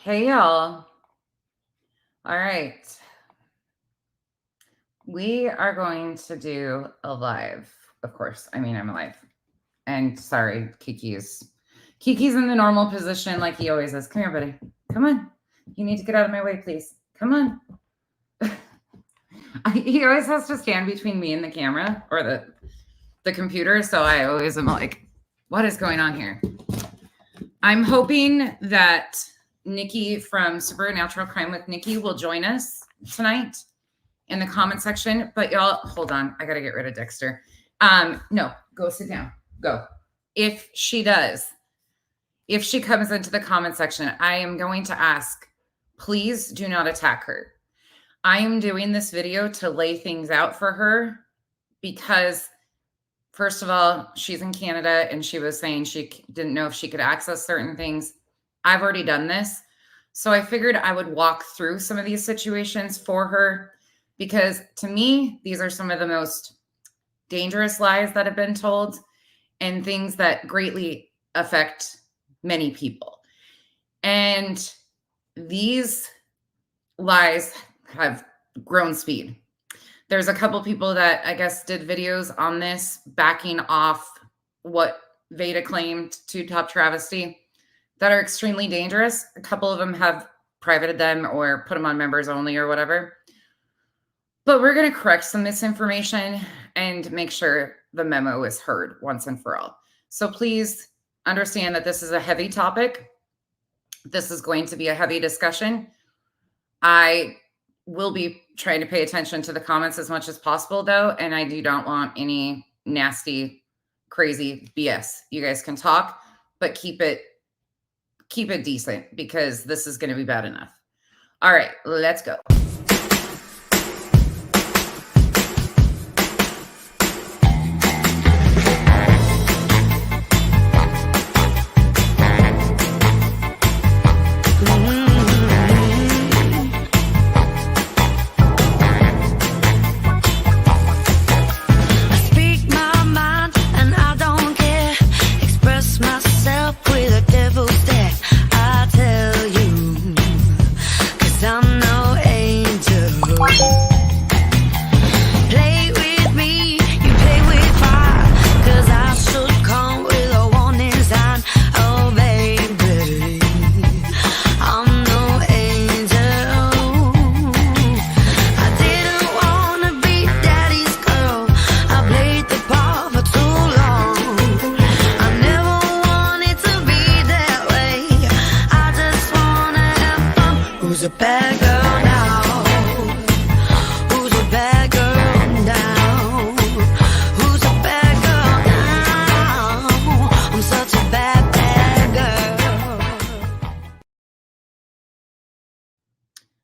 Hey y'all. All right. We are going to do a live. Of course. I mean, I'm alive. And sorry, Kiki's in the normal position like he always is. Come here, buddy. Come on. You need to get out of my way, please. Come on. He always has to stand between me and the camera or the computer, so I always am like, what is going on here? I'm hoping that Nikki from Supernatural Crime with Nikki will join us tonight in the comment section. But y'all, hold on. I got to get rid of Dexter. No, go sit down. Go. If she does, if she comes into the comment section, I am going to ask, please do not attack her. I am doing this video to lay things out for her because, first of all, she's in Canada and she was saying she didn't know if she could access certain things. I've already done this. So I figured I would walk through some of these situations for her because to me, these are some of the most dangerous lies that have been told and things that greatly affect many people. And these lies have grown speed. There's a couple people that I guess did videos on this backing off what Veda claimed to Top Travesty that are extremely dangerous. A couple of them have privated them or put them on members only or whatever. But we're going to correct some misinformation and make sure the memo is heard once and for all. So please understand that this is a heavy topic. This is going to be a heavy discussion. I will be trying to pay attention to the comments as much as possible, though, and I do not want any nasty, crazy BS. You guys can talk, but keep it decent because this is going to be bad enough. All right, let's go.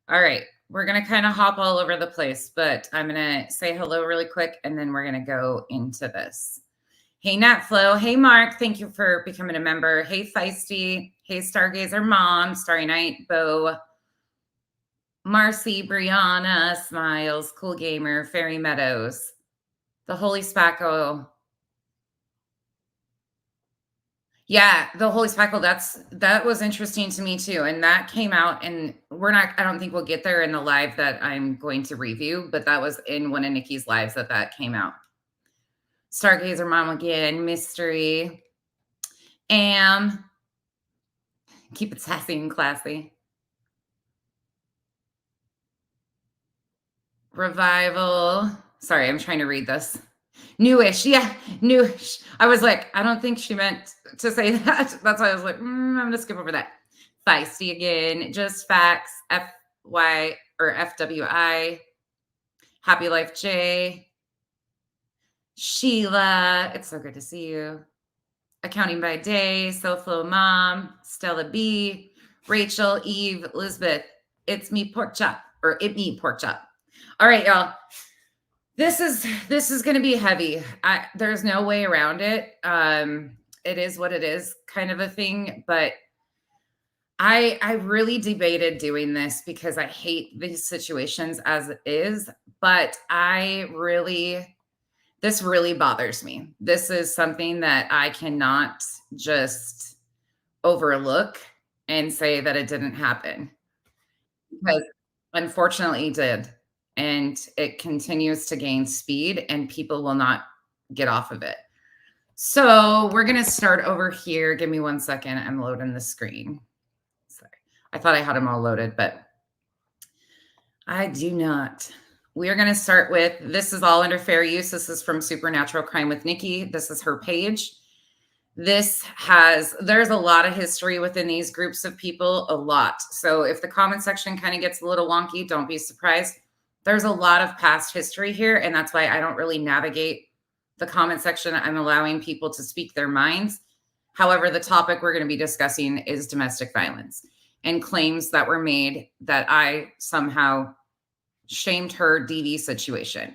All right, we're going to kind of hop all over the place, but I'm going to say hello really quick, and then we're going to go into this. Hey, Natflow. Hey, Mark. Thank you for becoming a member. Hey, Feisty. Hey, Stargazer Mom. Starry Night. Bo. Marcy. Brianna. Smiles. Cool Gamer. Fairy Meadows. The Holy Spackle. Yeah, the Holy Spackle, that was interesting to me too. And that came out, and I don't think we'll get there in the live that I'm going to review, but that was in one of Nikki's lives that came out. Stargazer Mom again, Mystery. Keep it sassy and classy. Revival. Sorry, I'm trying to read this. Newish. Yeah, newish. I was like, I don't think she meant to say that. That's why I was like, I'm going to skip over that. Feisty again. Just Facts. FY or FWI. Happy Life J. Sheila. It's so good to see you. Accounting by Day. SoFlo Mom. Stella B. Rachel. Eve. Elizabeth. It's me pork chop. Or it me pork chop. All right, y'all. This is going to be heavy. There's no way around it. It is what it is kind of a thing, but I really debated doing this because I hate these situations as it is, but this really bothers me. This is something that I cannot just overlook. and say that it didn't happen because unfortunately it did. And it continues to gain speed and people will not get off of it. So we're going to start over here. Give me 1 second. I'm loading the screen. Sorry. I thought I had them all loaded, but I do not. We are going to start with, this is all under fair use. This is from Supernatural Crime with Nikki. This is her page. There's a lot of history within these groups of people, a lot. So if the comment section kind of gets a little wonky, don't be surprised. There's a lot of past history here, and that's why I don't really navigate the comment section. I'm allowing people to speak their minds. However, the topic we're going to be discussing is domestic violence and claims that were made that I somehow shamed her DV situation.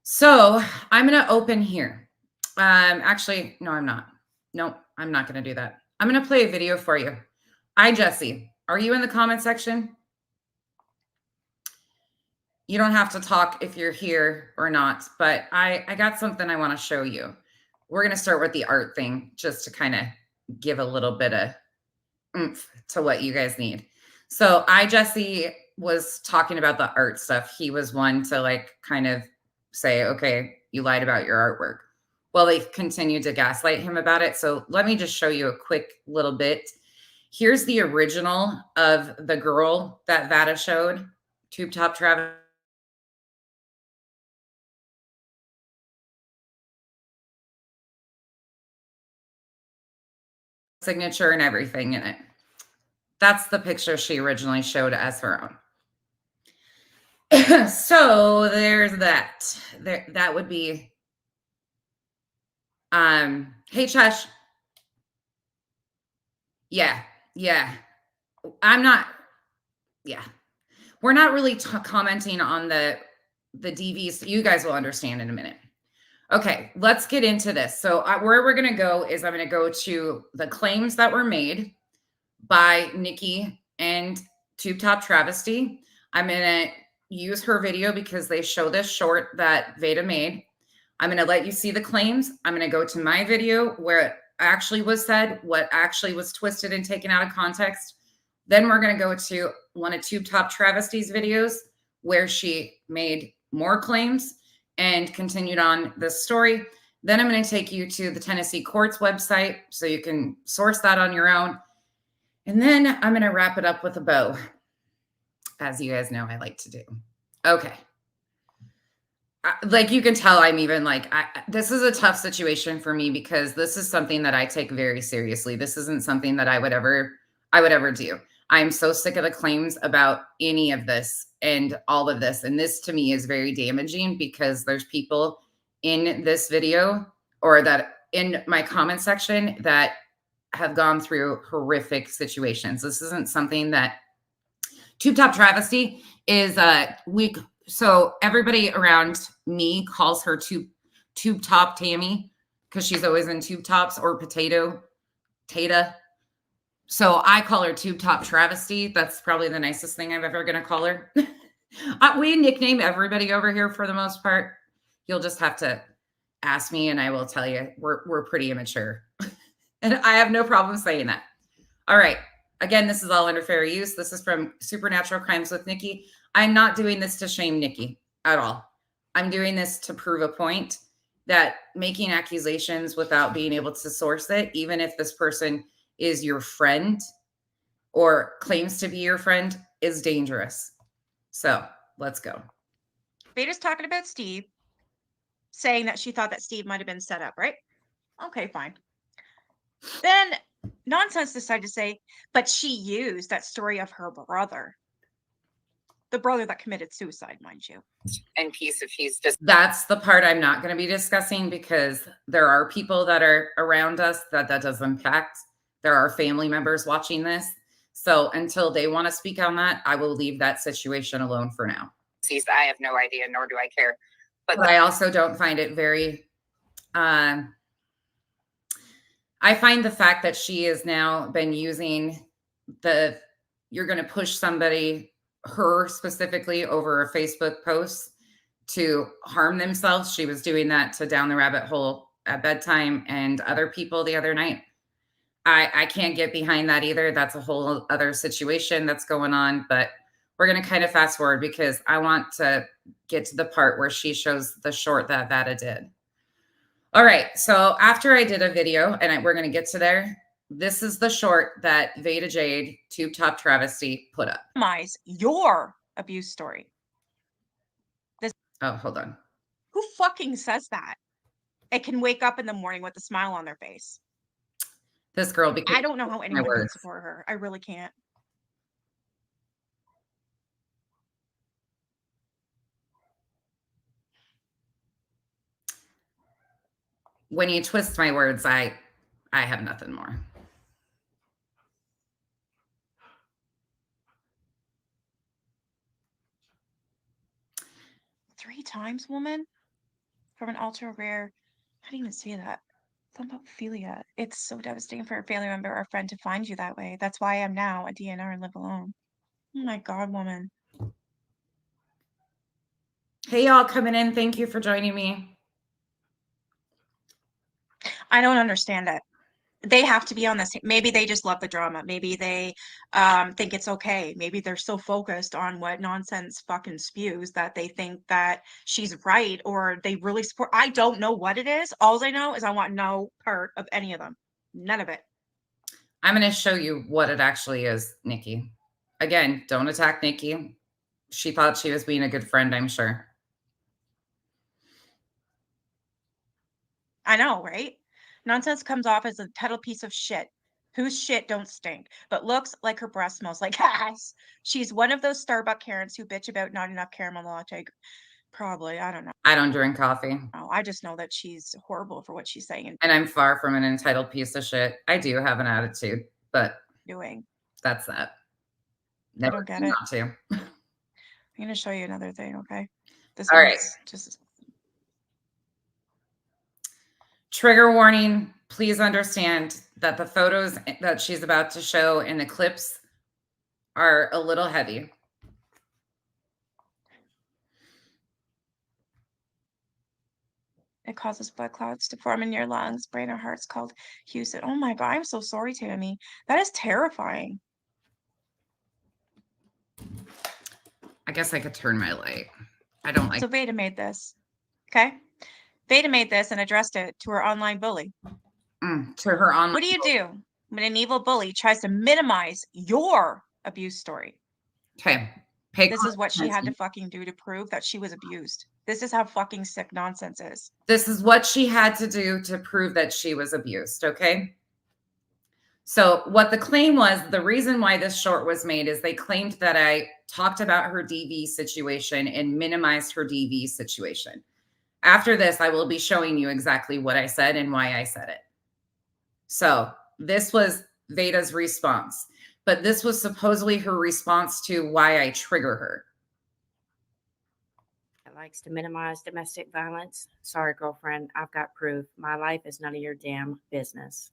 So I'm going to open here. Actually, no, I'm not. Nope, I'm not going to do that. I'm going to play a video for you. Hi, Jesse. Are you in the comment section? You don't have to talk if you're here or not, but I got something I want to show you. We're going to start with the art thing just to kind of give a little bit of oomph to what you guys need. So Jesse was talking about the art stuff. He was one to like kind of say, okay, you lied about your artwork. Well, they continued to gaslight him about it. So let me just show you a quick little bit. Here's the original of the girl that Vada showed, Tube Top Travis. Signature and everything in it. That's the picture she originally showed as her own. So there's that. That would be hey Chesh. Yeah. I'm not, yeah. We're not really commenting on the DVs. You guys will understand in a minute. Okay, let's get into this. So where we're going to go is I'm going to go to the claims that were made by Nikki and Tube Top Travesty. I'm going to use her video because they show this short that Veda made. I'm going to let you see the claims. I'm going to go to my video where it actually was said, what actually was twisted and taken out of context. Then we're going to go to one of Tube Top Travesty's videos where she made more claims and continued on this story. Then I'm going to take you to the Tennessee courts website so you can source that on your own. And then I'm going to wrap it up with a bow, as you guys know I like to do. Okay. Like you can tell, I'm even like, this is a tough situation for me because this is something that I take very seriously. This isn't something that I would ever do. I'm so sick of the claims about any of this and all of this. And this to me is very damaging because there's people in this video or that in my comment section that have gone through horrific situations. This isn't something that Tube Top Travesty is weak. So everybody around me calls her Tube Top Tammy because she's always in tube tops or potato Tata. So I call her Tube Top Travesty. That's probably the nicest thing I'm ever going to call her. We nickname everybody over here for the most part. You'll just have to ask me and I will tell you we're pretty immature. And I have no problem saying that. All right. Again, this is all under fair use. This is from Supernatural Crimes with Nikki. I'm not doing this to shame Nikki at all. I'm doing this to prove a point that making accusations without being able to source it, even if this person is your friend or claims to be your friend, is dangerous. So let's go. Veda's talking about Steve, saying that she thought that Steve might have been set up, right? Okay, fine. Then Nonsense decided to say, but she used that story of her brother. The brother that committed suicide, mind you. And piece of he's just that's the part I'm not going to be discussing because there are people that are around us that does impact. There are family members watching this. So until they want to speak on that, I will leave that situation alone for now. I have no idea, nor do I care. But I also don't find it very, I find the fact that she has now been using you're going to push somebody, her specifically, over a Facebook post to harm themselves. She was doing that to Down the Rabbit Hole at bedtime and other people the other night. I can't get behind that either. That's a whole other situation that's going on, but we're going to kind of fast forward because I want to get to the part where she shows the short that Vada did. All right. So after I did a video, and we're going to get to there, this is the short that Veda Jade, Tube Top Travesty, put up. Your abuse story. Oh, hold on. Who fucking says that? It can wake up in the morning with a smile on their face. This girl, because I don't know how anyone can support her. I really can't. When you twist my words, I have nothing more. Three times, woman? From an ultra rare. How do you even say that? Thrombophilia. It's so devastating for a family member or friend to find you that way. That's why I'm now a DNR and live alone. Oh my God, woman. Hey, y'all coming in. Thank you for joining me. I don't understand it. They have to be on this. Maybe they just love the drama. Maybe they think it's okay. Maybe they're so focused on what nonsense fucking spews that they think that she's right, or they really support. I don't know what it is. All I know is I want no part of any of them. None of it. I'm going to show you what it actually is, Nikki. Again, don't attack Nikki. She thought she was being a good friend, I'm sure. I know, right? Nonsense comes off as a total piece of shit. Whose shit don't stink, but looks like her breath smells like ass. She's one of those Starbucks Karens who bitch about not enough caramel latte. Probably, I don't know. I don't drink coffee. Oh, I just know that she's horrible for what she's saying and I'm far from an entitled piece of shit. I do have an attitude, but doing. That's that. Never I don't get it. Not to. I'm gonna show you another thing, okay? This All right. Just trigger warning. Please understand that the photos that she's about to show in the clips are a little heavy. It causes blood clots to form in your lungs, brain, or heart's called Houston. Oh my God, I'm so sorry, Tammy. That is terrifying. I guess I could turn my light. I don't like. So Veda made this, okay? Veda made this and addressed it to her online bully. To her online. What do you do when an evil bully tries to minimize your abuse story? Okay. This is what she had to fucking do to prove that she was abused. This is how fucking sick nonsense is. This is what she had to do to prove that she was abused, okay? So what the claim was, the reason why this short was made is they claimed that I talked about her DV situation and minimized her DV situation. After this, I will be showing you exactly what I said and why I said it. So this was Veda's response, but this was supposedly her response to why I trigger her. Likes to minimize domestic violence. Sorry, girlfriend, I've got proof. My life is none of your damn business.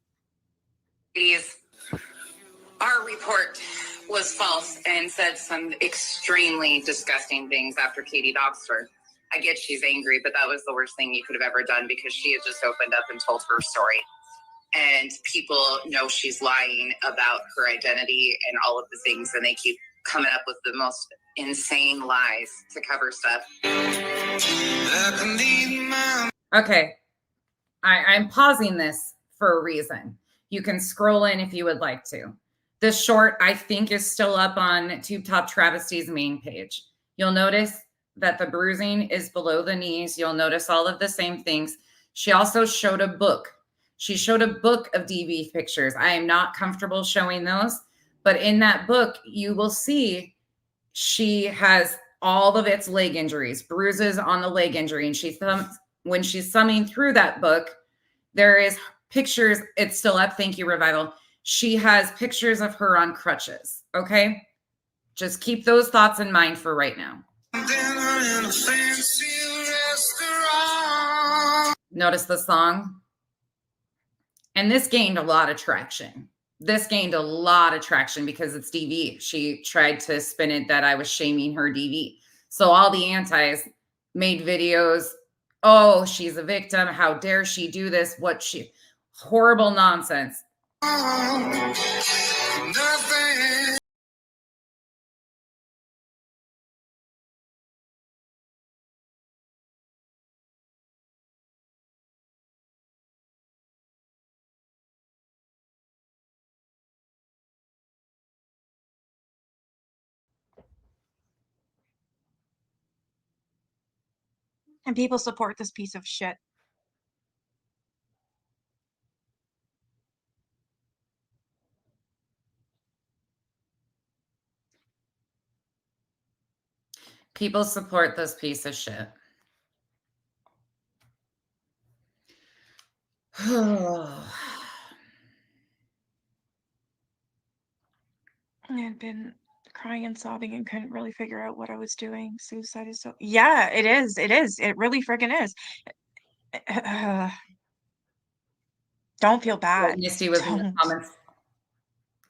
Our report was false and said some extremely disgusting things after Katie doxed her. I get she's angry, but that was the worst thing you could have ever done because she had just opened up and told her story. And people know she's lying about her identity and all of the things, and they keep coming up with the most insane lies to cover stuff. Okay. I'm pausing this for a reason. You can scroll in if you would like to. This short, I think, is still up on Tube Top Travesty's main page. You'll notice that the bruising is below the knees. You'll notice all of the same things. She also showed a book. She showed a book of DV pictures. I am not comfortable showing those, but in that book, you will see she has all of its leg injuries, bruises on the leg injury. And when she's thumbing through that book, there is pictures. It's still up. Thank you, Revival. She has pictures of her on crutches. Okay. Just keep those thoughts in mind for right now. Notice the song. And this gained a lot of traction. This gained a lot of traction because it's DV. She tried to spin it that I was shaming her DV. So all the antis made videos. Oh, she's a victim. How dare she do this? Horrible nonsense. Nothing. And people support this piece of shit. People support this piece of shit. I had been crying and sobbing and couldn't really figure out what I was doing. Suicide is so, yeah, it is. It is. It really freaking is. Don't feel bad. Misty was in the Don't. comments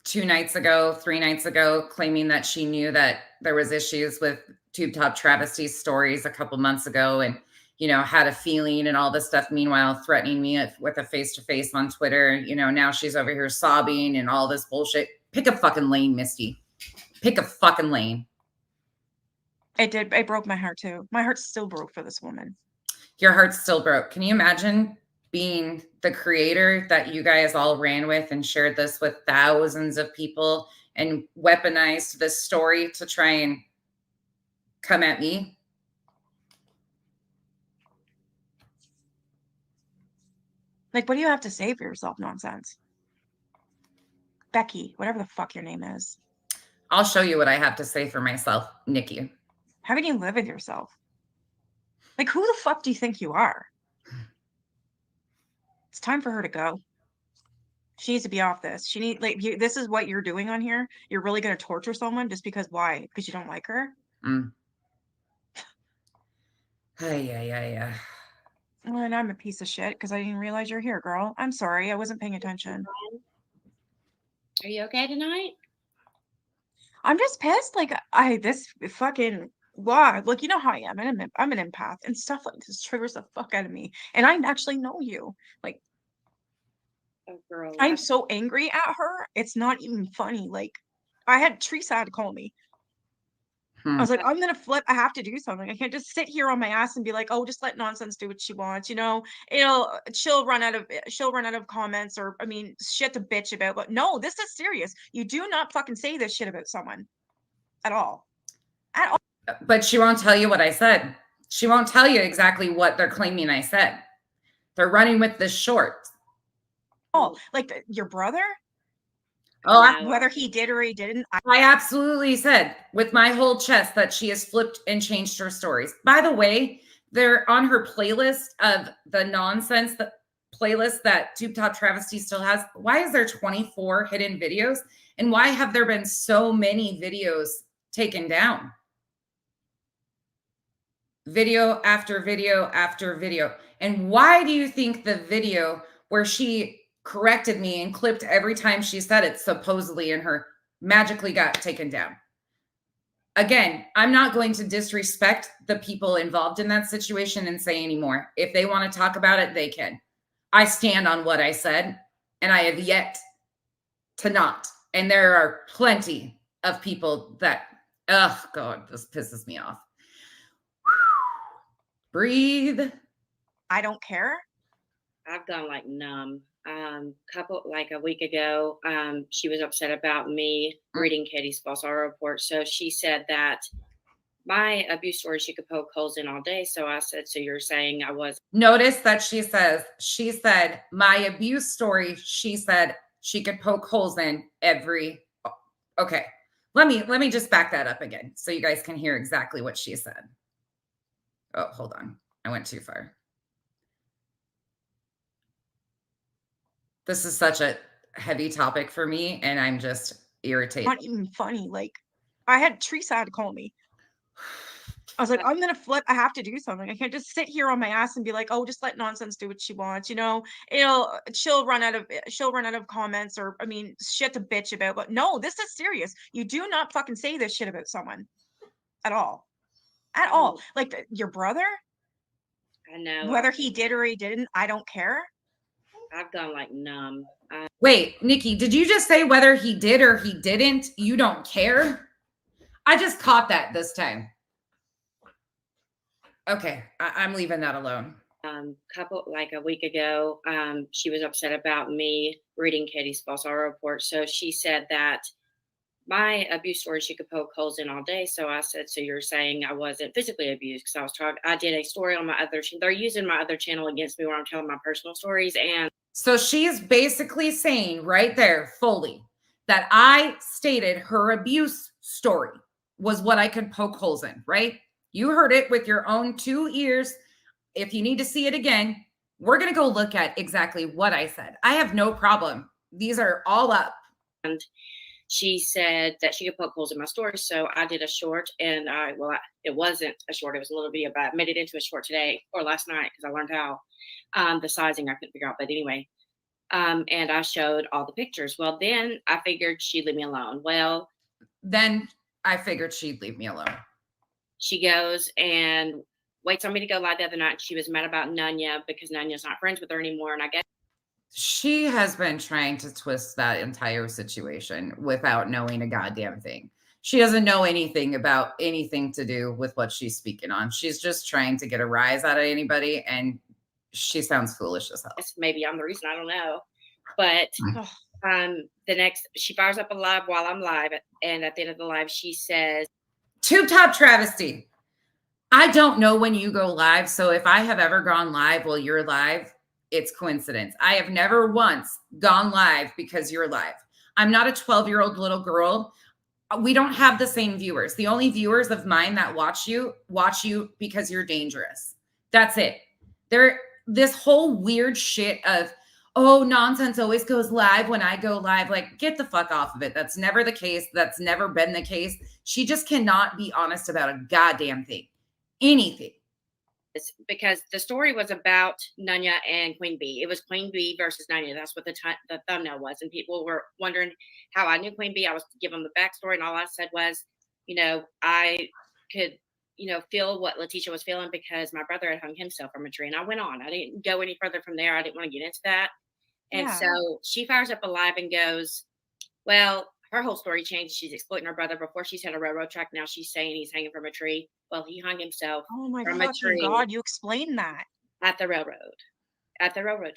2 nights ago, 3 nights ago, claiming that she knew that there was issues with Tube Top Travesty's stories a couple months ago, and had a feeling and all this stuff. Meanwhile, threatening me with a face-to-face on Twitter. Now she's over here sobbing and all this bullshit. Pick a fucking lane, Misty. Pick a fucking lane. It did. It broke my heart too. My heart still broke for this woman. Your heart's still broke. Can you imagine being the creator that you guys all ran with and shared this with thousands of people and weaponized this story to try and come at me? Like, what do you have to say for yourself? Nonsense. Becky, whatever the fuck your name is. I'll show you what I have to say for myself, Nikki. How can you live with yourself? Like, who the fuck do you think you are? It's time for her to go. She needs to be off this. She need this is what you're doing on here. You're really gonna torture someone just because why? Because you don't like her? Yeah. Well, and I'm a piece of shit because I didn't realize you're here, girl. I'm sorry. I wasn't paying attention. Are you okay tonight? I'm just pissed. Like, this fucking why? Like, you know how I am. I'm an empath, and stuff like this triggers the fuck out of me. And I actually know you. Like, Oh, girl. I'm so angry at her. It's not even funny. Like, I had Teresa had to call me. I was like, I'm gonna flip. I have to do something. I can't just sit here on my ass and be like, oh, just let nonsense do what she wants. She'll run out of comments or shit to bitch about. But no, this is serious. You do not fucking say this shit about someone at all. At all. But she won't tell you what I said. She won't tell you exactly what they're claiming I said. They're running with this short. Oh, like your brother? Oh, whether he did or he didn't. I absolutely said with my whole chest that she has flipped and changed her stories. By the way, they're on her playlist of the nonsense playlist that Tube Top Travesty still has. Why is there 24 hidden videos? And why have there been so many videos taken down? Video after video after video. And why do you think the video where she corrected me and clipped every time she said it supposedly in her magically got taken down? Again, I'm not going to disrespect the people involved in that situation and say anymore. If they want to talk about it, they can. I stand on what I said, and I have yet to not. And there are plenty of people that, oh God, this pisses me off. Breathe. I don't care. I've gone like numb. A week ago, she was upset about me reading Katie's false auto report. So she said that my abuse story she could poke holes in all day. So I said, so you're saying I was. Notice that she said my abuse story, she said she could poke holes in every. Okay. Let me just back that up again so you guys can hear exactly what she said. Oh, hold on. I went too far. This is such a heavy topic for me, and I'm just irritated. Not even funny. Like, I had Teresa had to call me. I was like, I'm gonna flip. I have to do something. I can't just sit here on my ass and be like, oh, just let nonsense do what she wants. She'll run out of comments or shit to bitch about. But no, this is serious. You do not fucking say this shit about someone at all. At all. Like your brother? I know. Whether he did or he didn't, I don't care. I've gone like numb. Wait, Nikki, did you just say whether he did or he didn't? You don't care? I just caught that this time. Okay, I'm leaving that alone. Like a week ago, she was upset about me reading Katie's false auto report. So she said that my abuse story she could poke holes in all day. So I said, so you're saying I wasn't physically abused? Because I did a story on my other they're using my other channel against me where I'm telling my personal stories. And so she's basically saying right there fully that I stated her abuse story was what I could poke holes in, right? You heard it with your own 2 ears. If you need to see it again, we're going to go look at exactly what I said. I have no problem. These are all up. And she said that she could poke holes in my story. So I did a short, and it wasn't a short. It was a little video, but I made it into a short today or last night because I learned how the sizing I couldn't figure out. But anyway, and I showed all the pictures. Well, then I figured she'd leave me alone. Well, then I figured she'd leave me alone. She goes and waits on me to go live the other night. She was mad about Nunya because Nunya's not friends with her anymore. And I guess she has been trying to twist that entire situation without knowing a goddamn thing. She doesn't know anything about anything to do with what she's speaking on. She's just trying to get a rise out of anybody, and she sounds foolish as hell. Maybe I'm the reason, I don't know. But the next, she fires up a live while I'm live, and at the end of the live, she says, "Tube top travesty. I don't know when you go live, so if I have ever gone live while you're live, it's coincidence. I have never once gone live because you're live. I'm not a 12-year-old little girl. We don't have the same viewers. The only viewers of mine that watch you because you're dangerous. That's it. This whole weird shit of, oh, nonsense always goes live when I go live. Like, get the fuck off of it. That's never the case. That's never been the case. She just cannot be honest about a goddamn thing. Anything. Because the story was about Nunya and Queen Bee. It was Queen Bee versus Nunya. That's what the thumbnail was. And people were wondering how I knew Queen Bee. I was giving them the backstory, and all I said was, I could, feel what Letitia was feeling because my brother had hung himself from a tree. And I went on. I didn't go any further from there. I didn't want to get into that. And so she fires up a live and goes, well, her whole story changed. She's exploiting her brother. Before she's had a railroad track. Now she's saying he's hanging from a tree. Well, he hung himself from a tree. God, you explained that. At the railroad track.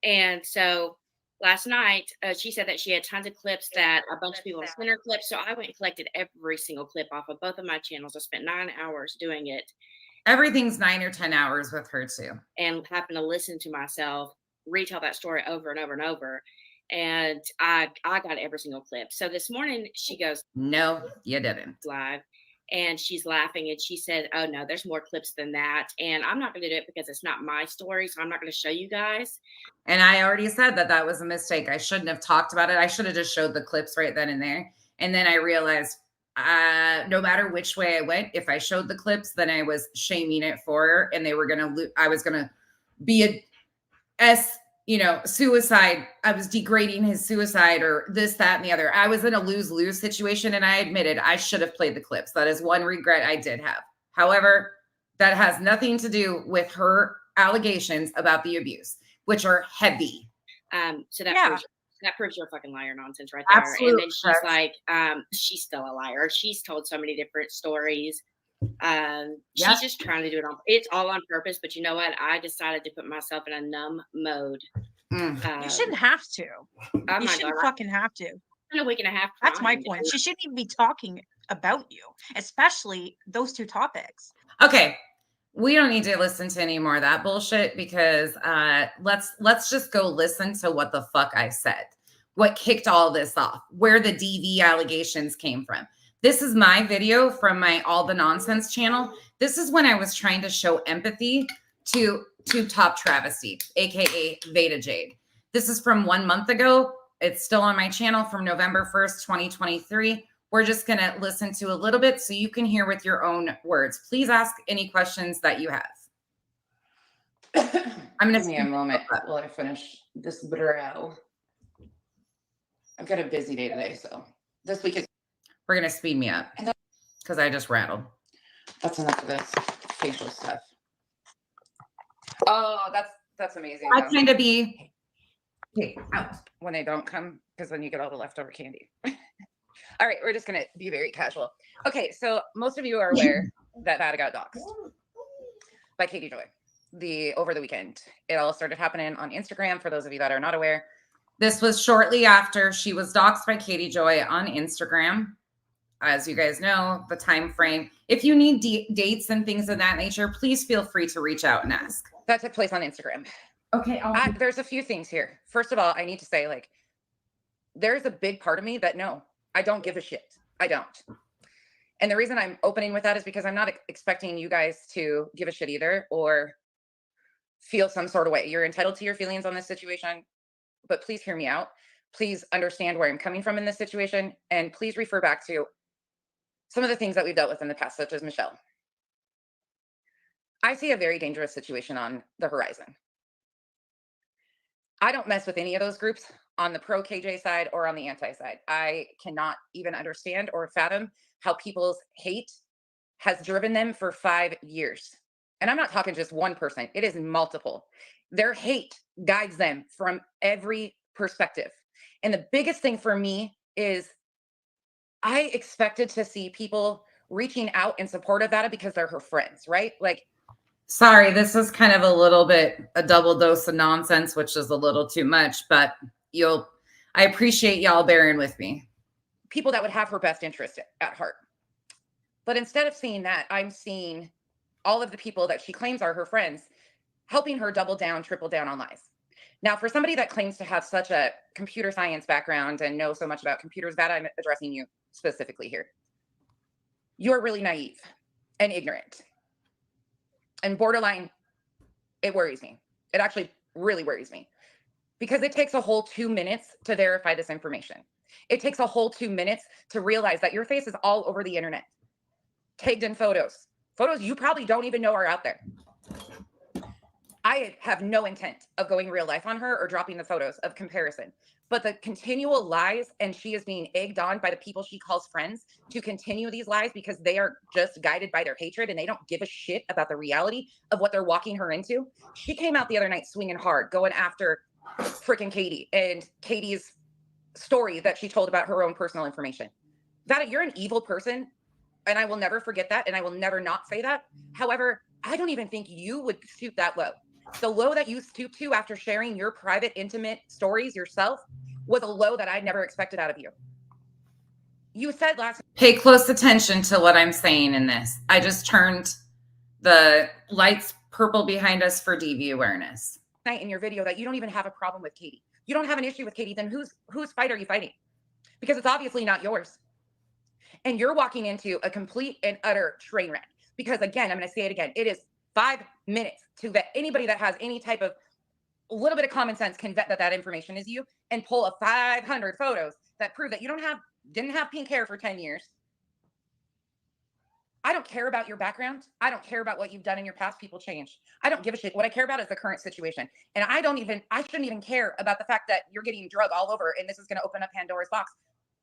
And so last night, she said that she had tons of clips that a bunch of people sent her clips. So I went and collected every single clip off of both of my channels. I spent 9 hours doing it. Everything's 9 or 10 hours with her too. And happened to listen to myself retell that story over and over and over. And I got every single clip. So this morning she goes, no, you didn't. Live. And she's laughing and she said, oh no, there's more clips than that. And I'm not going to do it because it's not my story. So I'm not going to show you guys. And I already said that was a mistake. I shouldn't have talked about it. I should have just showed the clips right then and there. And then I realized no matter which way I went, if I showed the clips, then I was shaming it for her. And I was going to be suicide. I was degrading his suicide or this, that, and the other. I was in a lose-lose situation, and I admitted I should have played the clips. That is one regret I did have. However, that has nothing to do with her allegations about the abuse, which are heavy. So that proves you're a fucking liar nonsense right there. Absolutely. And then she's like, she's still a liar. She's told so many different stories. She's just trying to do it it's all on purpose, but you know what? I decided to put myself in a numb mode. You shouldn't have to. Oh you shouldn't fucking have to. In a week and a half. That's my point. She shouldn't even be talking about you, especially those two topics. Okay. We don't need to listen to any more of that bullshit because let's just go listen to what the fuck I said. What kicked all this off, where the DV allegations came from. This is my video from my All the Nonsense channel. This is when I was trying to show empathy to Top Travesty, aka Veda Jade. This is from 1 month ago. It's still on my channel from November 1st, 2023. We're just going to listen to a little bit so you can hear with your own words. Please ask any questions that you have. I'm going to give me a moment while I finish this bro. I've got a busy day today, so this week is. We're going to speed me up because I just rattled. That's enough of this facial stuff. Oh, that's amazing. I tend to be Okay, out when they don't come, because then you get all the leftover candy. All right, we're just gonna be very casual. Okay, so most of you are aware that Vada got doxxed by Katie Joy over the weekend. It all started happening on Instagram. For those of you that are not aware, this was shortly after she was doxxed by Katie Joy on Instagram. As you guys know, the time frame. If you need dates and things of that nature, please feel free to reach out and ask. That took place on Instagram. Okay, there's a few things here. First of all, I need to say, like, there's a big part of me that no, I don't give a shit. I don't. And the reason I'm opening with that is because I'm not expecting you guys to give a shit either or feel some sort of way. You're entitled to your feelings on this situation, but please hear me out. Please understand where I'm coming from in this situation. And please refer back to some of the things that we've dealt with in the past, such as Michelle. I see a very dangerous situation on the horizon. I don't mess with any of those groups on the pro KJ side or on the anti side. I cannot even understand or fathom how people's hate has driven them for 5 years. And I'm not talking just one person, it is multiple. Their hate guides them from every perspective. And the biggest thing for me is I expected to see people reaching out in support of that because they're her friends, right? Like, sorry, this is kind of a little bit a double dose of nonsense, which is a little too much, but I appreciate y'all bearing with me. People that would have her best interest at heart. But instead of seeing that, I'm seeing all of the people that she claims are her friends helping her double down, triple down on lies. Now, for somebody that claims to have such a computer science background and know so much about computers, that I'm addressing you specifically here. You're really naive and ignorant. And borderline, it worries me. It actually really worries me because it takes a whole 2 minutes to verify this information. It takes a whole 2 minutes to realize that your face is all over the internet, tagged in photos you probably don't even know are out there. I have no intent of going real life on her or dropping the photos of comparison, but the continual lies, and she is being egged on by the people she calls friends to continue these lies because they are just guided by their hatred and they don't give a shit about the reality of what they're walking her into. She came out the other night swinging hard, going after freaking Katie and Katie's story that she told about her own personal information. Vada, you're an evil person, and I will never forget that, and I will never not say that. However, I don't even think you would stoop that low. The low that you stooped to after sharing your private, intimate stories yourself was a low that I never expected out of you. You said last. Pay close attention to what I'm saying in this. I just turned the lights purple behind us for DV awareness. Night in your video that you don't even have a problem with Katie. You don't have an issue with Katie. Then whose fight are you fighting? Because it's obviously not yours. And you're walking into a complete and utter train wreck. Because again, I'm going to say it again. It is 5 minutes to vet. Anybody that has any type of a little bit of common sense can vet that information is you and pull a 500 photos that prove that you didn't have pink hair for 10 years. I don't care about your background. I don't care about what you've done in your past. People change. I don't give a shit. What I care about is the current situation. And I shouldn't even care about the fact that you're getting drug all over and this is going to open up Pandora's box.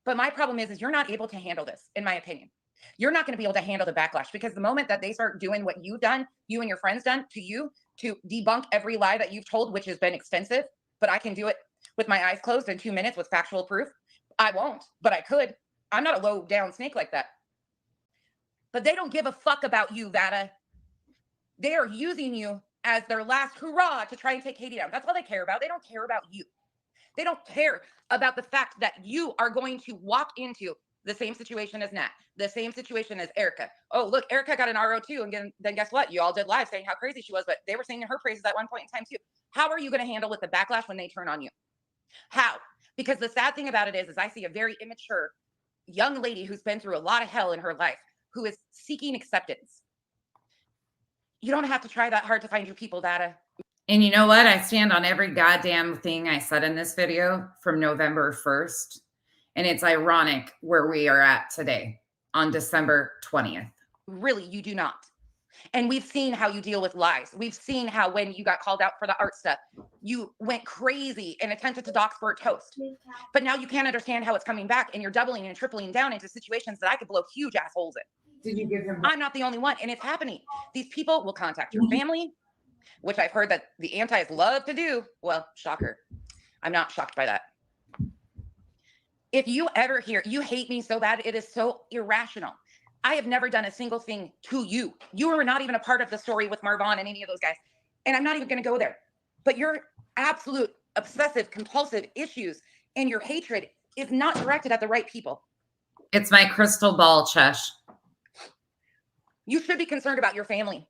But my problem is you're not able to handle this, in my opinion. You're not going to be able to handle the backlash because the moment that they start doing what you've done, you and your friends done to you to debunk every lie that you've told, which has been extensive, but I can do it with my eyes closed in 2 minutes with factual proof. I won't, but I could. I'm not a low down snake like that. But they don't give a fuck about you, Vada. They are using you as their last hurrah to try and take Katie down. That's all they care about. They don't care about you. They don't care about the fact that you are going to walk into the same situation as Nat, the same situation as Erica. Oh, look, Erica got an RO too. And then guess what? You all did live saying how crazy she was, but they were singing her praises at one point in time too. How are you going to handle with the backlash when they turn on you? How? Because the sad thing about it is I see a very immature young lady who's been through a lot of hell in her life, who is seeking acceptance. You don't have to try that hard to find your people, Vada. And you know what? I stand on every goddamn thing I said in this video from November 1st. And it's ironic where we are at today on December 20th. Really, you do not. And we've seen how you deal with lies. We've seen how when you got called out for the art stuff, you went crazy and attempted to dox for a toast. But now you can't understand how it's coming back and you're doubling and tripling down into situations that I could blow huge assholes in. Did you give him? I'm not the only one, and it's happening. These people will contact your family, which I've heard that the antis love to do. Well, shocker. I'm not shocked by that. If you ever hear, you hate me so bad, it is so irrational. I have never done a single thing to you. You were not even a part of the story with Marvon and any of those guys. And I'm not even going to go there. But your absolute obsessive, compulsive issues and your hatred is not directed at the right people. It's my crystal ball, Chesh. You should be concerned about your family.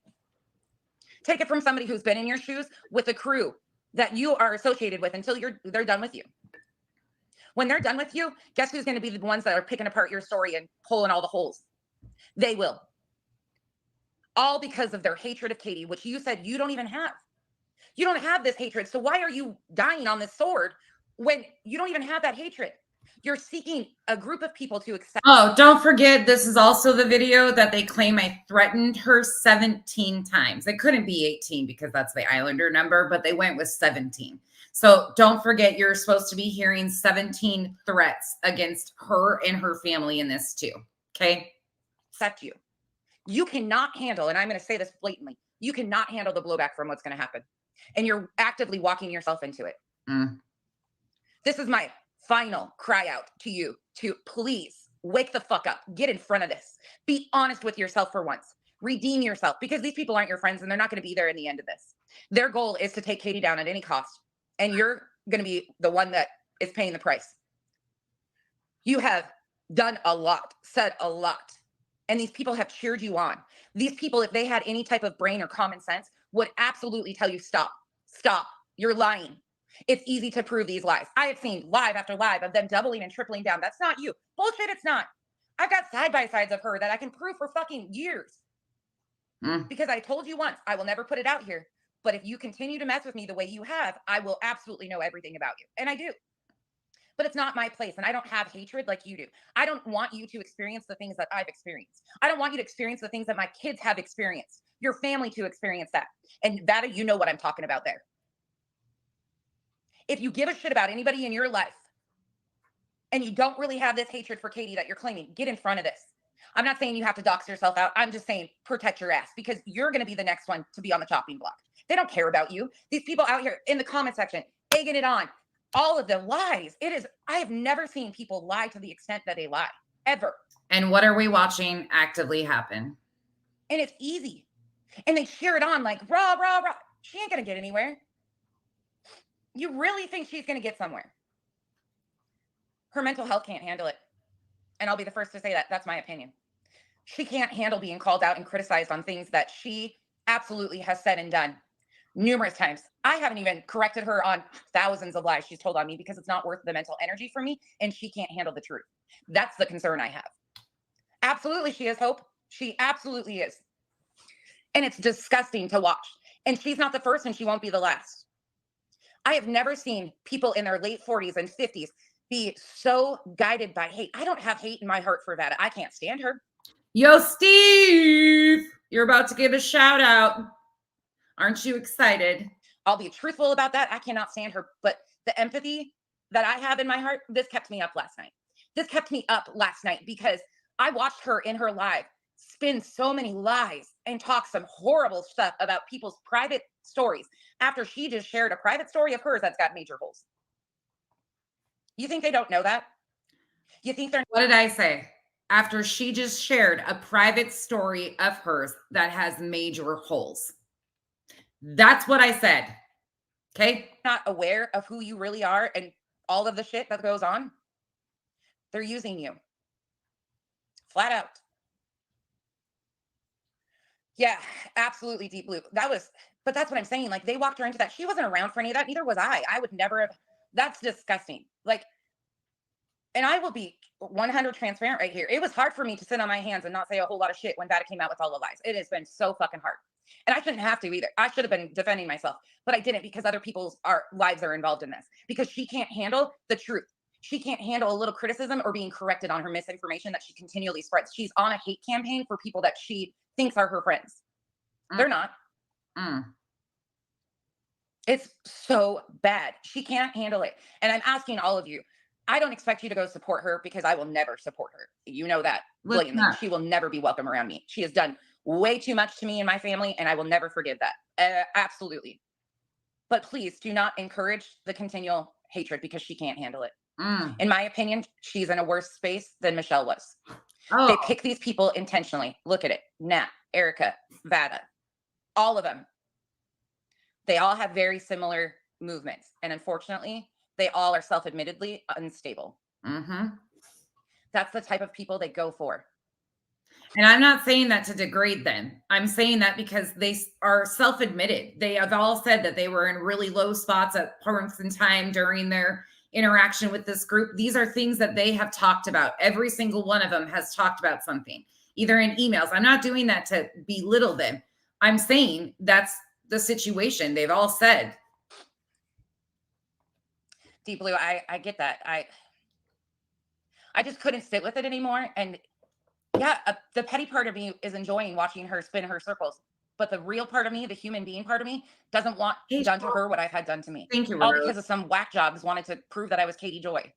Take it from somebody who's been in your shoes with a crew that you are associated with until they're done with you. When they're done with you, guess who's going to be the ones that are picking apart your story and pulling all the holes? They will. All because of their hatred of Katie, which you said you don't even have. You don't have this hatred. So why are you dying on this sword when you don't even have that hatred? You're seeking a group of people to accept. Oh, don't forget, this is also the video that they claim I threatened her 17 times. It couldn't be 18 because that's the Islander number, but they went with 17. So don't forget, you're supposed to be hearing 17 threats against her and her family in this too. Okay? Accept you. You cannot handle, and I'm going to say this blatantly, you cannot handle the blowback from what's going to happen. And you're actively walking yourself into it. This is my final cry out to you to please wake the fuck up. Get in front of this. Be honest with yourself for once. Redeem yourself, because these people aren't your friends and they're not going to be there in the end of this. Their goal is to take Katie down at any cost. And you're going to be the one that is paying the price. You have done a lot, said a lot. And these people have cheered you on. These people, if they had any type of brain or common sense, would absolutely tell you, stop, stop, you're lying. It's easy to prove these lies. I have seen live after live of them doubling and tripling down. That's not you. Bullshit, it's not. I've got side-by-sides of her that I can prove for fucking years. Because I told you once, I will never put it out here. But if you continue to mess with me the way you have, I will absolutely know everything about you. And I do. But it's not my place. And I don't have hatred like you do. I don't want you to experience the things that I've experienced. I don't want you to experience the things that my kids have experienced. Your family to experience that. And that, you know what I'm talking about there. If you give a shit about anybody in your life and you don't really have this hatred for Katie that you're claiming, get in front of this. I'm not saying you have to dox yourself out. I'm just saying protect your ass, because you're going to be the next one to be on the chopping block. They don't care about you. These people out here in the comment section, egging it on, all of the lies. I have never seen people lie to the extent that they lie, ever. And what are we watching actively happen? And it's easy. And they cheer it on like, rah, rah, rah. She ain't going to get anywhere. You really think she's going to get somewhere? Her mental health can't handle it. And I'll be the first to say that. That's my opinion. She can't handle being called out and criticized on things that she absolutely has said and done numerous times. I haven't even corrected her on thousands of lies she's told on me because it's not worth the mental energy for me, and she can't handle the truth. That's the concern I have. Absolutely, she has hope. She absolutely is. And it's disgusting to watch. And she's not the first, and she won't be the last. I have never seen people in their late 40s and 50s be so guided by hate. I don't have hate in my heart for that. I can't stand her. Yo, Steve, you're about to get a shout out. Aren't you excited? I'll be truthful about that. I cannot stand her. But the empathy that I have in my heart, this kept me up last night. This kept me up last night because I watched her in her live spin so many lies and talk some horrible stuff about people's private stories after she just shared a private story of hers that's got major holes. You think they don't know that? You think they're... What did I say? After she just shared a private story of hers that has major holes. That's what I said. Okay? Not aware of who you really are and all of the shit that goes on. They're using you. Flat out. Yeah, absolutely, Deep Blue. But that's what I'm saying. Like, they walked her into that. She wasn't around for any of that. Neither was I. I would never have. That's disgusting. Like, and I will be 100 transparent right here. It was hard for me to sit on my hands and not say a whole lot of shit when Vada came out with all the lies. It has been so fucking hard. And I shouldn't have to either. I should have been defending myself, but I didn't, because other people's lives are involved in this, because she can't handle the truth. She can't handle a little criticism or being corrected on her misinformation that she continually spreads. She's on a hate campaign for people that she thinks are her friends. They're not. It's so bad. She can't handle it. And I'm asking all of you, I don't expect you to go support her, because I will never support her. You know that blatantly. She will never be welcome around me. She has done way too much to me and my family, and I will never forgive that. Absolutely. But please do not encourage the continual hatred because she can't handle it. Mm. In my opinion, she's in a worse space than Michelle was. Oh, They pick these people intentionally. Look at it. Nat, Erica, Vada, all of them. They all have very similar movements. And unfortunately, they all are self-admittedly unstable. mm-hmm. That's the type of people they go for. And I'm not saying that to degrade them. I'm saying that because they are self-admitted. They have all said that they were in really low spots at points in time during their interaction with this group. These are things that they have talked about. Every single one of them has talked about something, either in emails. I'm not doing that to belittle them. I'm saying that's the situation. They've all said. Deep Blue, I get that. I just couldn't sit with it anymore. And yeah, the petty part of me is enjoying watching her spin her circles. But the real part of me, the human being part of me, doesn't want done to her what I've had done to me. Thank you, All Rose. because of some whack jobs wanted to prove that I was Katie Joy.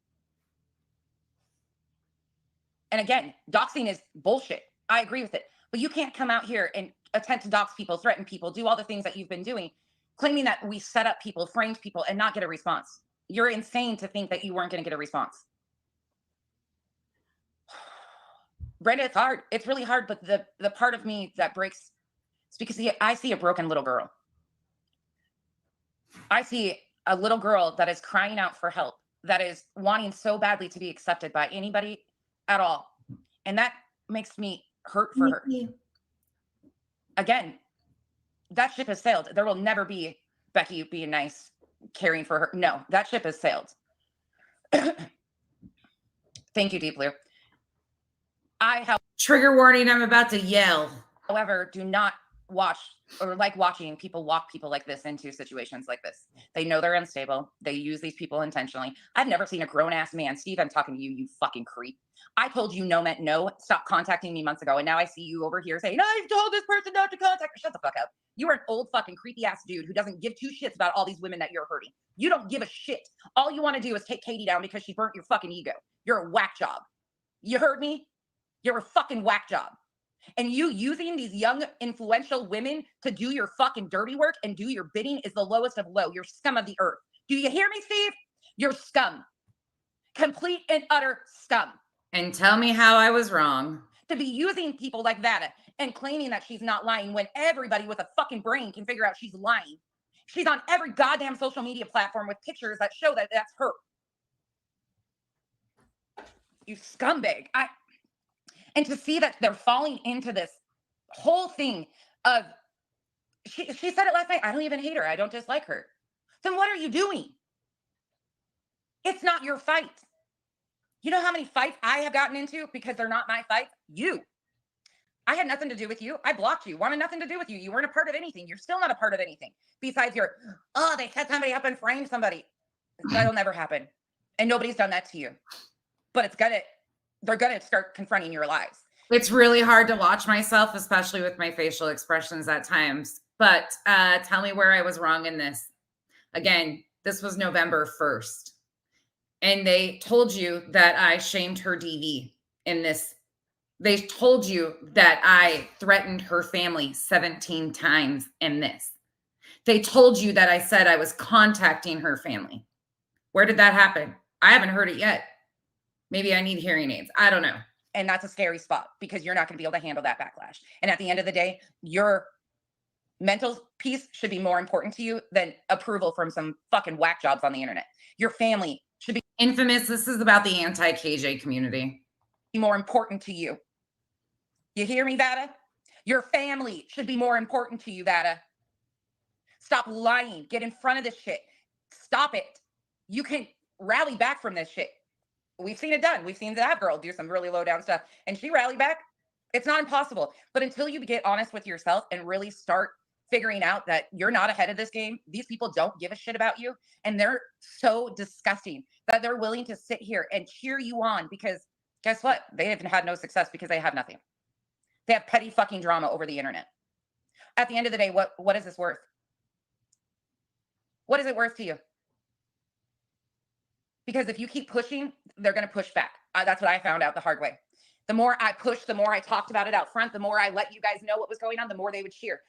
And again, doxing is bullshit. I agree with it. But you can't come out here and attempt to dox people, threaten people, do all the things that you've been doing, claiming that we set up people, framed people, and not get a response. You're insane to think that you weren't going to get a response. Brenda, it's hard. It's really hard. But the part of me that breaks, it's because I see a broken little girl. I see a little girl that is crying out for help, that is wanting so badly to be accepted by anybody at all. And that makes me hurt for her. Again, that ship has sailed. There will never be Becky being nice, caring for her. No, that ship has sailed. Thank you, Deep Blue. Trigger warning, I'm about to yell. However, do not watch or like watching people walk people like this into situations like this. They know they're unstable. They use these people intentionally. I've never seen a grown-ass man. Steve, I'm talking to you, you fucking creep. I told you no meant no. Stop contacting me months ago. And now I see you over here saying, I've told this person not to contact me. Shut the fuck up. You are an old fucking creepy ass dude who doesn't give two shits about all these women that you're hurting. You don't give a shit. All you want to do is take Katie down because she burnt your fucking ego. You're a whack job. You heard me? You're a fucking whack job. And you using these young, influential women to do your fucking dirty work and do your bidding is the lowest of low. You're scum of the earth. Do you hear me, Steve? You're scum. Complete and utter scum. And tell me how I was wrong. To be using people like that and claiming that she's not lying when everybody with a fucking brain can figure out she's lying. She's on every goddamn social media platform with pictures that show that that's her. You scumbag. And to see that they're falling into this whole thing of, she said it last night, I don't even hate her. I don't dislike her. Then what are you doing? It's not your fight. You know how many fights I have gotten into because they're not my fights? You. I had nothing to do with you. I blocked you. Wanted nothing to do with you. You weren't a part of anything. You're still not a part of anything. Besides your, they set somebody up and framed somebody. That'll never happen. And nobody's done that to you. But they're gonna start confronting your lies. It's really hard to watch myself, especially with my facial expressions at times. But tell me where I was wrong in this. Again, this was November 1st. And they told you that I shamed her DV in this. They told you that I threatened her family 17 times in this. They told you that I said I was contacting her family. Where did that happen? I haven't heard it yet. Maybe I need hearing aids. I don't know. And that's a scary spot because you're not going to be able to handle that backlash. And at the end of the day, your mental peace should be more important to you than approval from some fucking whack jobs on the internet. Your family should be Infamous. This is about the anti-KJ community. more important to you. You hear me, Vada? Your family should be more important to you, Vada. Stop lying. Get in front of this shit. Stop it. You can rally back from this shit. We've seen it done. We've seen that girl do some really low down stuff and she rallied back. It's not impossible. But until you get honest with yourself and really start figuring out that you're not ahead of this game, these people don't give a shit about you. And they're so disgusting that they're willing to sit here and cheer you on because guess what? They haven't had no success because they have nothing. They have petty fucking drama over the internet. At the end of the day, what is this worth? What is it worth to you? Because if you keep pushing, they're going to push back. That's what I found out the hard way. The more I pushed, the more I talked about it out front, the more I let you guys know what was going on, the more they would cheer.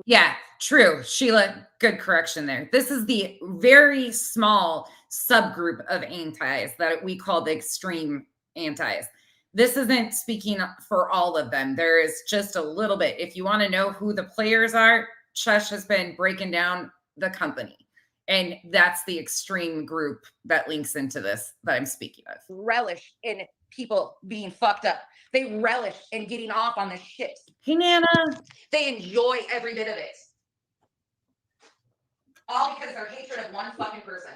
Yeah, true. Sheila, good correction there. This is the very small subgroup of antis that we call the extreme antis. This isn't speaking for all of them. There is just a little bit. If you want to know who the players are, Chush has been breaking down the company. And that's the extreme group that links into this that I'm speaking of. Relish in people being fucked up. They relish in getting off on this shit. Hey, Nana. They enjoy every bit of it. All because of their hatred of one fucking person.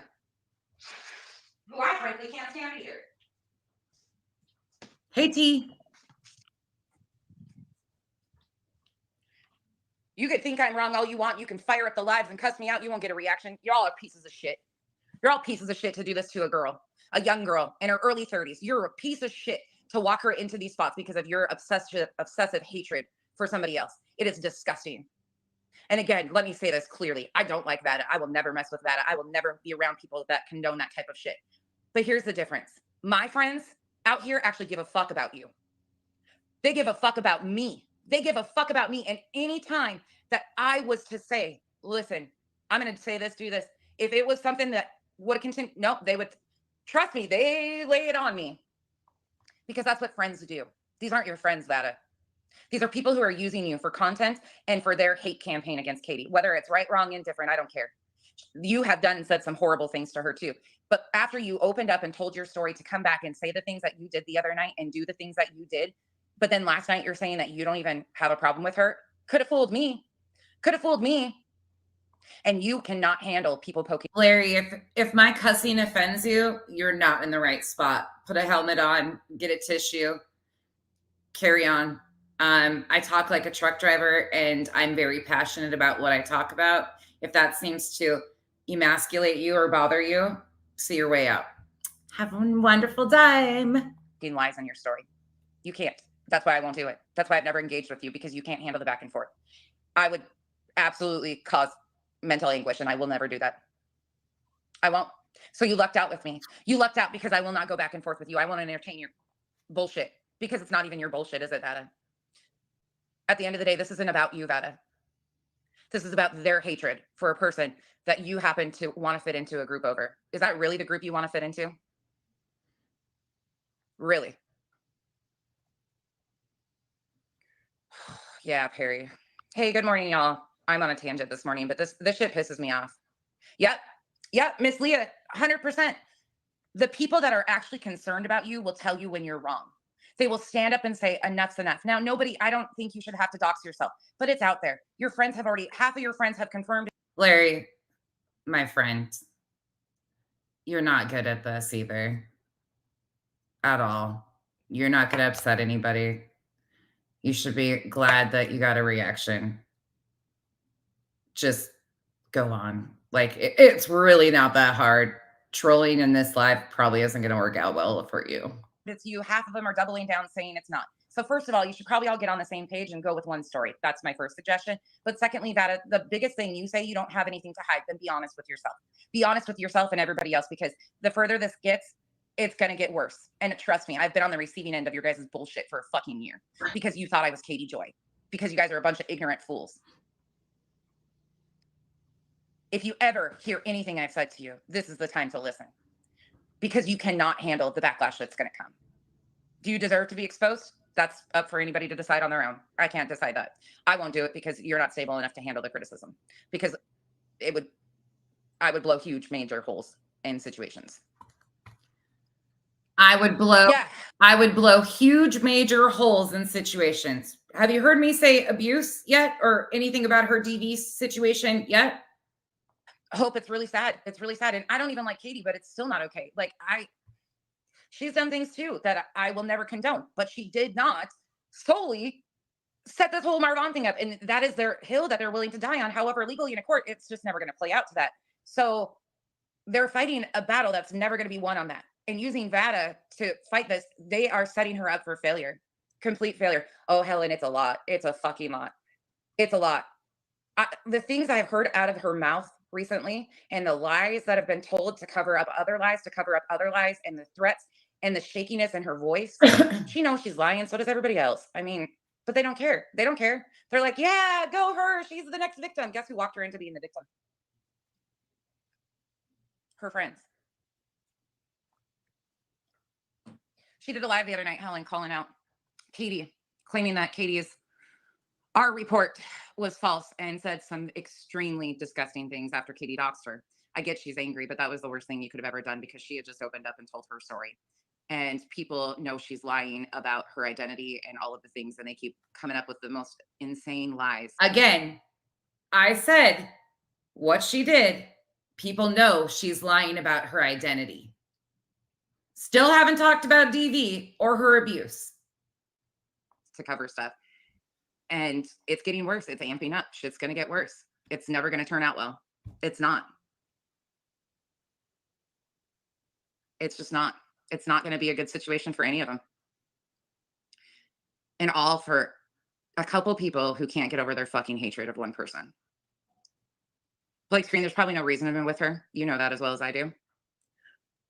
Who I frankly can't stand either. Hey, T. You could think I'm wrong all you want. You can fire up the lives and cuss me out. You won't get a reaction. You're all pieces of shit. You're all pieces of shit to do this to a girl, a young girl in her early 30s. You're a piece of shit to walk her into these spots because of your obsessive hatred for somebody else. It is disgusting. And again, let me say this clearly. I don't like that. I will never mess with that. I will never be around people that condone that type of shit. But here's the difference. My friends out here actually give a fuck about you. They give a fuck about me. They give a fuck about me. And any time that I was to say, listen, I'm going to say this, do this. If it was something that would continue, no, they would, trust me, they lay it on me. Because that's what friends do. These aren't your friends, Vada. These are people who are using you for content and for their hate campaign against Katie. Whether it's right, wrong, indifferent, I don't care. You have done and said some horrible things to her too. But after you opened up and told your story, to come back and say the things that you did the other night and do the things that you did, but then last night you're saying that you don't even have a problem with her, could have fooled me. Could have fooled me. And you cannot handle people poking. Larry, if my cussing offends you, you're not in the right spot. Put a helmet on, get a tissue, carry on. I talk like a truck driver, and I'm very passionate about what I talk about. If that seems to emasculate you or bother you, see your way out. Have a wonderful time. Lies on your story. You can't. That's why I won't do it. That's why I've never engaged with you, because you can't handle the back and forth. I would absolutely cause mental anguish, and I will never do that. I won't. So you lucked out with me. You lucked out because I will not go back and forth with you. I won't entertain your bullshit, because it's not even your bullshit, is it, Vada? At the end of the day, this isn't about you, Vada. This is about their hatred for a person that you happen to want to fit into a group over. Is that really the group you want to fit into? Really? Yeah, Perry. Hey, good morning, y'all. I'm on a tangent this morning, but this shit pisses me off. Yep, Miss Leah, 100%. The people that are actually concerned about you will tell you when you're wrong. They will stand up and say, enough's enough. Now, I don't think you should have to dox yourself, but it's out there. Your friends have half of your friends have confirmed. Larry, my friend, you're not good at this either. At all. You're not going to upset anybody. You should be glad that you got a reaction. Just go on. Like, it's really not that hard. Trolling in this live probably isn't going to work out well for you. It's you. Half of them are doubling down saying it's not. So first of all, you should probably all get on the same page and go with one story. That's my first suggestion. But secondly, that the biggest thing, you say you don't have anything to hide, then be honest with yourself. Be honest with yourself and everybody else, because the further this gets, it's going to get worse. And trust me, I've been on the receiving end of your guys' bullshit for a fucking year, because you thought I was Katie Joy, because you guys are a bunch of ignorant fools. If you ever hear anything I've said to you, this is the time to listen, because you cannot handle the backlash that's going to come. Do you deserve to be exposed? That's up for anybody to decide on their own. I can't decide that. I won't do it, because you're not stable enough to handle the criticism, because I would blow huge major holes in situations. I would blow huge major holes in situations. Have you heard me say abuse yet, or anything about her DV situation yet? I hope. It's really sad. It's really sad. And I don't even like Katie, but it's still not okay. Like, she's done things too that I will never condone, but she did not solely set this whole Marvon thing up. And that is their hill that they're willing to die on. However, legally in a court, it's just never going to play out to that. So they're fighting a battle that's never going to be won on that. And using Vada to fight this, they are setting her up for failure, complete failure. Oh, Helen, it's a lot. It's a fucking lot. It's a lot. The things I've heard out of her mouth recently, and the lies that have been told to cover up other lies, and the threats and the shakiness in her voice. She knows she's lying. So does everybody else. I mean, but they don't care. They don't care. They're like, yeah, go her. She's the next victim. Guess who walked her into being the victim? Her friends. She did a live the other night, Helen, calling out Katie, claiming that our report was false and said some extremely disgusting things after Katie doxed her. I get she's angry, but that was the worst thing you could have ever done because she had just opened up and told her story. And people know she's lying about her identity and all of the things, and they keep coming up with the most insane lies. Again, I said what she did. People know she's lying about her identity. Still haven't talked about DV or her abuse. To cover stuff. And it's getting worse. It's amping up. Shit's going to get worse. It's never going to turn out well. It's not. It's just not. It's not going to be a good situation for any of them. And all for a couple people who can't get over their fucking hatred of one person. Blake Screen, there's probably no reason to be with her. You know that as well as I do.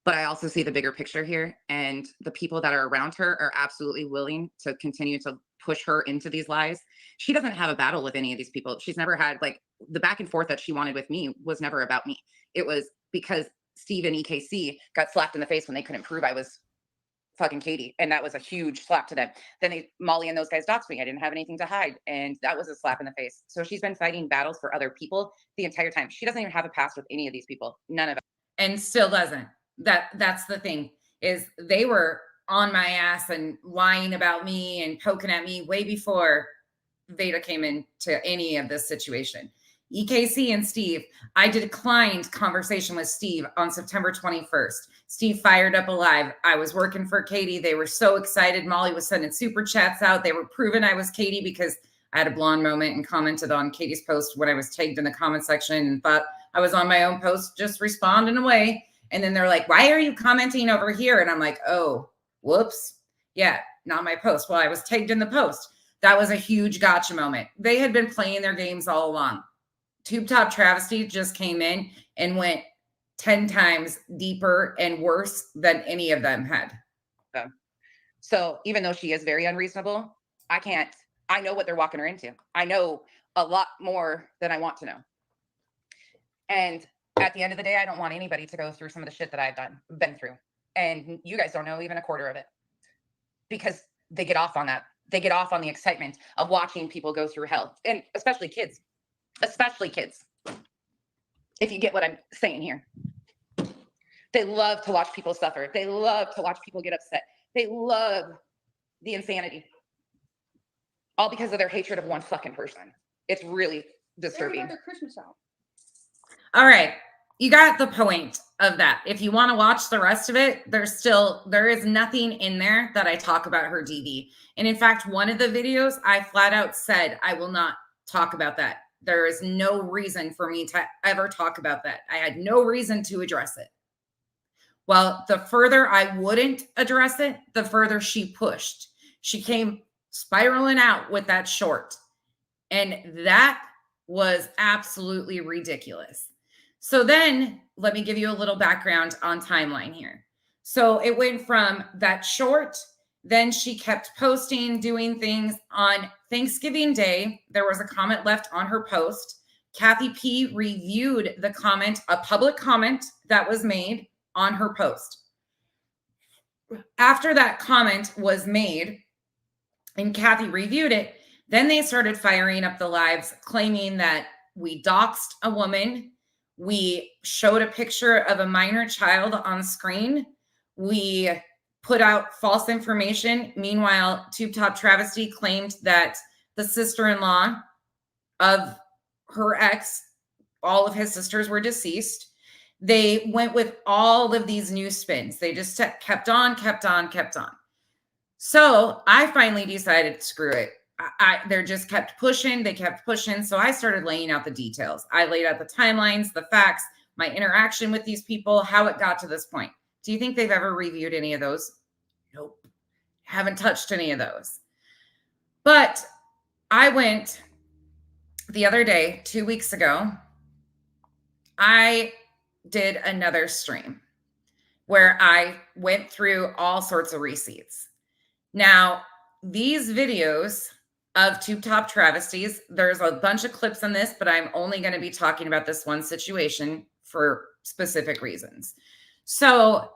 But I also see the bigger picture here. And the people that are around her are absolutely willing to continue to push her into these lies. She doesn't have a battle with any of these people. She's never had, like, the back and forth that she wanted with me was never about me. It was because Steve and EKC got slapped in the face when they couldn't prove I was fucking Katie. And that was a huge slap to them. Then Molly and those guys doxed me. I didn't have anything to hide. And that was a slap in the face. So she's been fighting battles for other people the entire time. She doesn't even have a past with any of these people. None of it. And still doesn't. That's the thing, is they were on my ass and lying about me and poking at me way before Veda came into any of this situation. EKC and Steve, I declined conversation with Steve on September 21st. Steve fired up a live. I was working for Katie. They were so excited. Molly was sending super chats out. They were proving I was Katie because I had a blonde moment and commented on Katie's post when I was tagged in the comment section and thought I was on my own post, just responding away. And then they're like, why are you commenting over here? And I'm like, oh, whoops. Yeah, not my post. Well, I was tagged in the post. That was a huge gotcha moment. They had been playing their games all along. Tube Top Travesty just came in and went 10 times deeper and worse than any of them had. So even though she is very unreasonable, I know what they're walking her into. I know a lot more than I want to know. And at the end of the day, I don't want anybody to go through some of the shit that I've been through. And you guys don't know even a quarter of it because they get off on that. They get off on the excitement of watching people go through hell, and especially kids, if you get what I'm saying here. They love to watch people suffer. They love to watch people get upset. They love the insanity, all because of their hatred of one fucking person. It's really disturbing. All right. You got the point of that. If you want to watch the rest of it, there is nothing in there that I talk about her DV. And in fact, one of the videos I flat out said, I will not talk about that. There is no reason for me to ever talk about that. I had no reason to address it. Well, the further I wouldn't address it, the further she pushed. She came spiraling out with that short. And that was absolutely ridiculous. So then let me give you a little background on timeline here. So it went from that short, then she kept posting, doing things. On Thanksgiving Day, there was a comment left on her post. Kathy P reviewed the comment, a public comment that was made on her post. After that comment was made and Kathy reviewed it, then they started firing up the lives, claiming that we doxed a woman. We showed a picture of a minor child on screen. We put out false information. Meanwhile, Tube Top Travesty claimed that the sister-in-law of her ex, all of his sisters were deceased. They went with all of these new spins. They just kept on. So I finally decided, screw it. They just kept pushing. They kept pushing. So I started laying out the details. I laid out the timelines, the facts, my interaction with these people, how it got to this point. Do you think they've ever reviewed any of those? Nope. Haven't touched any of those. But I went the other day, 2 weeks ago, I did another stream where I went through all sorts of receipts. Now, these videos of Tube Top Travesties, there's a bunch of clips on this, but I'm only going to be talking about this one situation for specific reasons. So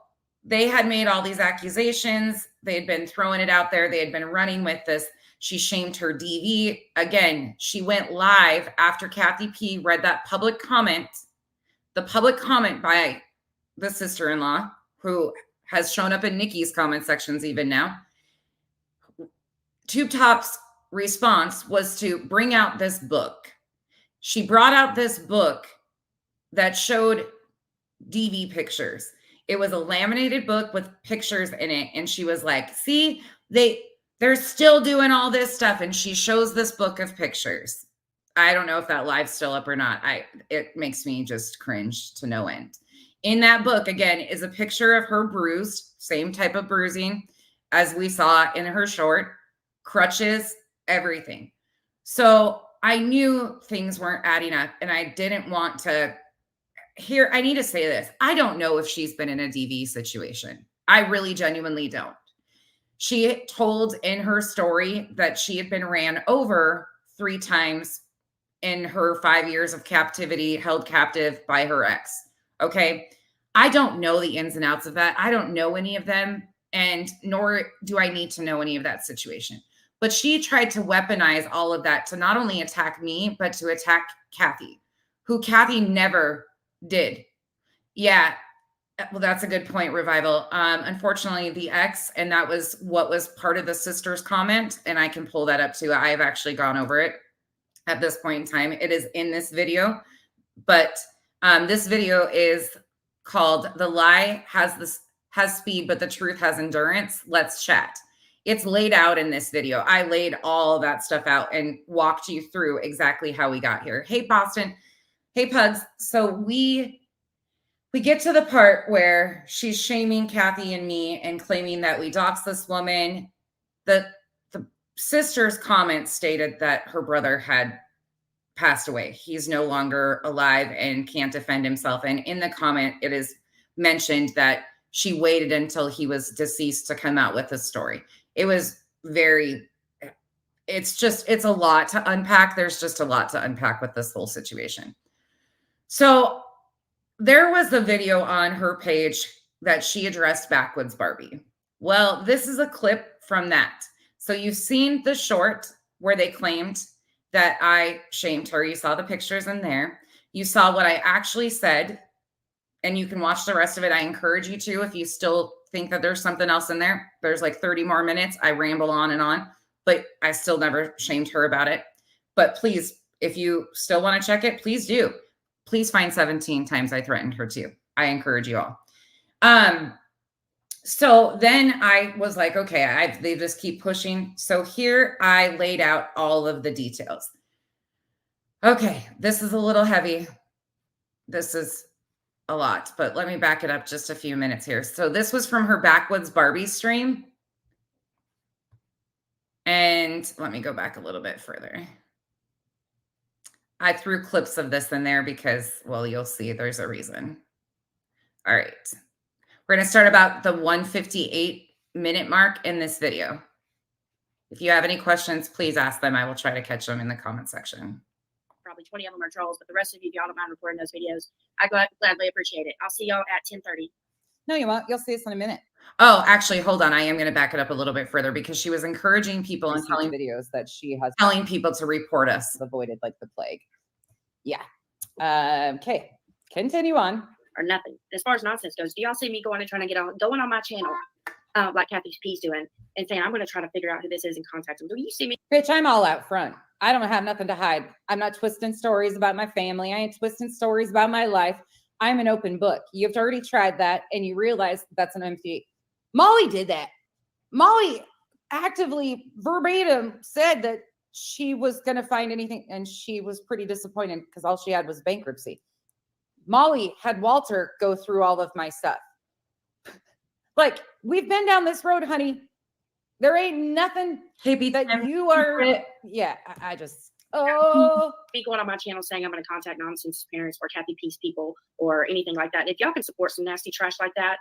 they had made all these accusations. They had been throwing it out there. They had been running with this. She shamed her DV. Again, she went live after Kathy P read that public comment, the public comment by the sister-in-law, who has shown up in Nikki's comment sections even now. Tube Top's response was to bring out this book. She brought out this book that showed DV pictures. It was a laminated book with pictures in it. And she was like, see, they're still doing all this stuff. And she shows this book of pictures. I don't know if that live's still up or not. It makes me just cringe to no end. In that book, again, is a picture of her bruised, same type of bruising as we saw in her short, crutches, everything. So I knew things weren't adding up, and I didn't want to hear. I need to say this. I don't know if she's been in a DV situation. I really genuinely don't. She told in her story that she had been ran over 3 times in her 5 years of captivity, held captive by her ex. Okay. I don't know the ins and outs of that. I don't know any of them, and nor do I need to know any of that situation. But she tried to weaponize all of that to not only attack me, but to attack Kathy, who Kathy never did. Yeah. Well, that's a good point, Revival. Unfortunately, the ex, and that was what was part of the sister's comment, and I can pull that up too. I've actually gone over it at this point in time. It is in this video, but this video is called "The Lie Has Speed, but the Truth Has Endurance. Let's chat." It's laid out in this video. I laid all of that stuff out and walked you through exactly how we got here. Hey, Boston. Hey, Pugs. So we get to the part where she's shaming Kathy and me and claiming that we doxed this woman. The sister's comment stated that her brother had passed away. He's no longer alive and can't defend himself. And in the comment, it is mentioned that she waited until he was deceased to come out with the story. It was it's a lot to unpack. There's just a lot to unpack with this whole situation. So there was a video on her page that she addressed Backwoods Barbie. Well, this is a clip from that. So you've seen the short where they claimed that I shamed her. You saw the pictures in there. You saw what I actually said, and you can watch the rest of it. I encourage you to, if you still think that there's something else in there. There's like 30 more minutes. I ramble on and on, but I still never shamed her about it. But please, if you still want to check it, please do. Please find 17 times I threatened her too. I encourage you all. So then I was like, okay, they just keep pushing. So here I laid out all of the details. Okay, this is a little heavy. This is a lot, but let me back it up just a few minutes here. So this was from her Backwoods Barbie stream. And let me go back a little bit further. I threw clips of this in there because, well, you'll see there's a reason. All right. We're going to start about the 158-minute mark in this video. If you have any questions, please ask them. I will try to catch them in the comment section. Probably 20 of them are trolls, but the rest of you, if y'all don't mind recording those videos, I gladly appreciate it. I'll see y'all at 10:30. No, you won't. You'll see us in a minute. Oh, actually, hold on. I am going to back it up a little bit further because she was encouraging people and telling videos that she has telling people to report us. avoided like the plague. Yeah. Okay. Continue on. Or nothing. As far as nonsense goes, do y'all see me going and trying to going on my channel, like Kathy P's doing, and saying I'm going to try to figure out who this is and contact them? Do you see me? Bitch, I'm all out front. I don't have nothing to hide. I'm not twisting stories about my family. I ain't twisting stories about my life. I'm an open book. You've already tried that, and you realize that's an empty. Molly did that. Molly actively, verbatim, said that she was going to find anything, and she was pretty disappointed because all she had was bankruptcy. Molly had Walter go through all of my stuff. Like, we've been down this road, honey. There ain't nothing that you are. Yeah, I just, Be going on my channel saying I'm going to contact nonsense parents or Kathy P's people or anything like that. If y'all can support some nasty trash like that,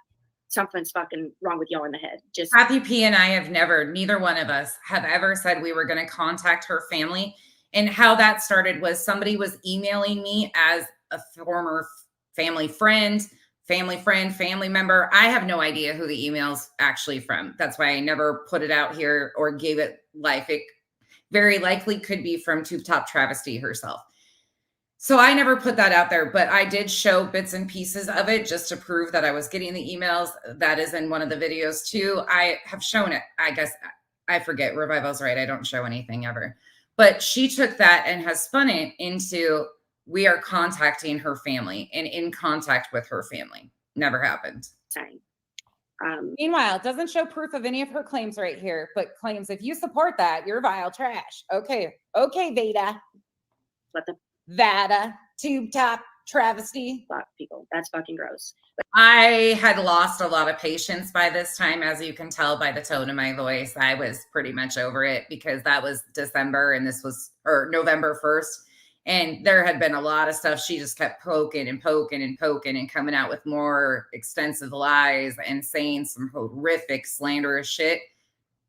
something's fucking wrong with y'all in the head. Just Kathy P and I have neither one of us have ever said we were going to contact her family. And how that started was somebody was emailing me as a former family friend, family friend, family member. I have no idea who the email's actually from. That's why I never put it out here or gave it life. It very likely could be from Tube Top Travesty herself. So I never put that out there, but I did show bits and pieces of it just to prove that I was getting the emails. That is in one of the videos too. I have shown it. I guess I forget. Revival's right. I don't show anything ever. But she took that and has spun it into, we are contacting her family and in contact with her family. Never happened. Saying. Meanwhile, it doesn't show proof of any of her claims right here, but claims if you support that, you're vile trash. Okay. Okay, Veda. What the Vada, Tube Top Travesty. fuck, people? That's fucking gross. I had lost a lot of patience by this time, as you can tell by the tone of my voice. I was pretty much over it because that was December and this was November 1st. And there had been a lot of stuff. She just kept poking and poking and poking and coming out with more extensive lies and saying some horrific slanderous shit.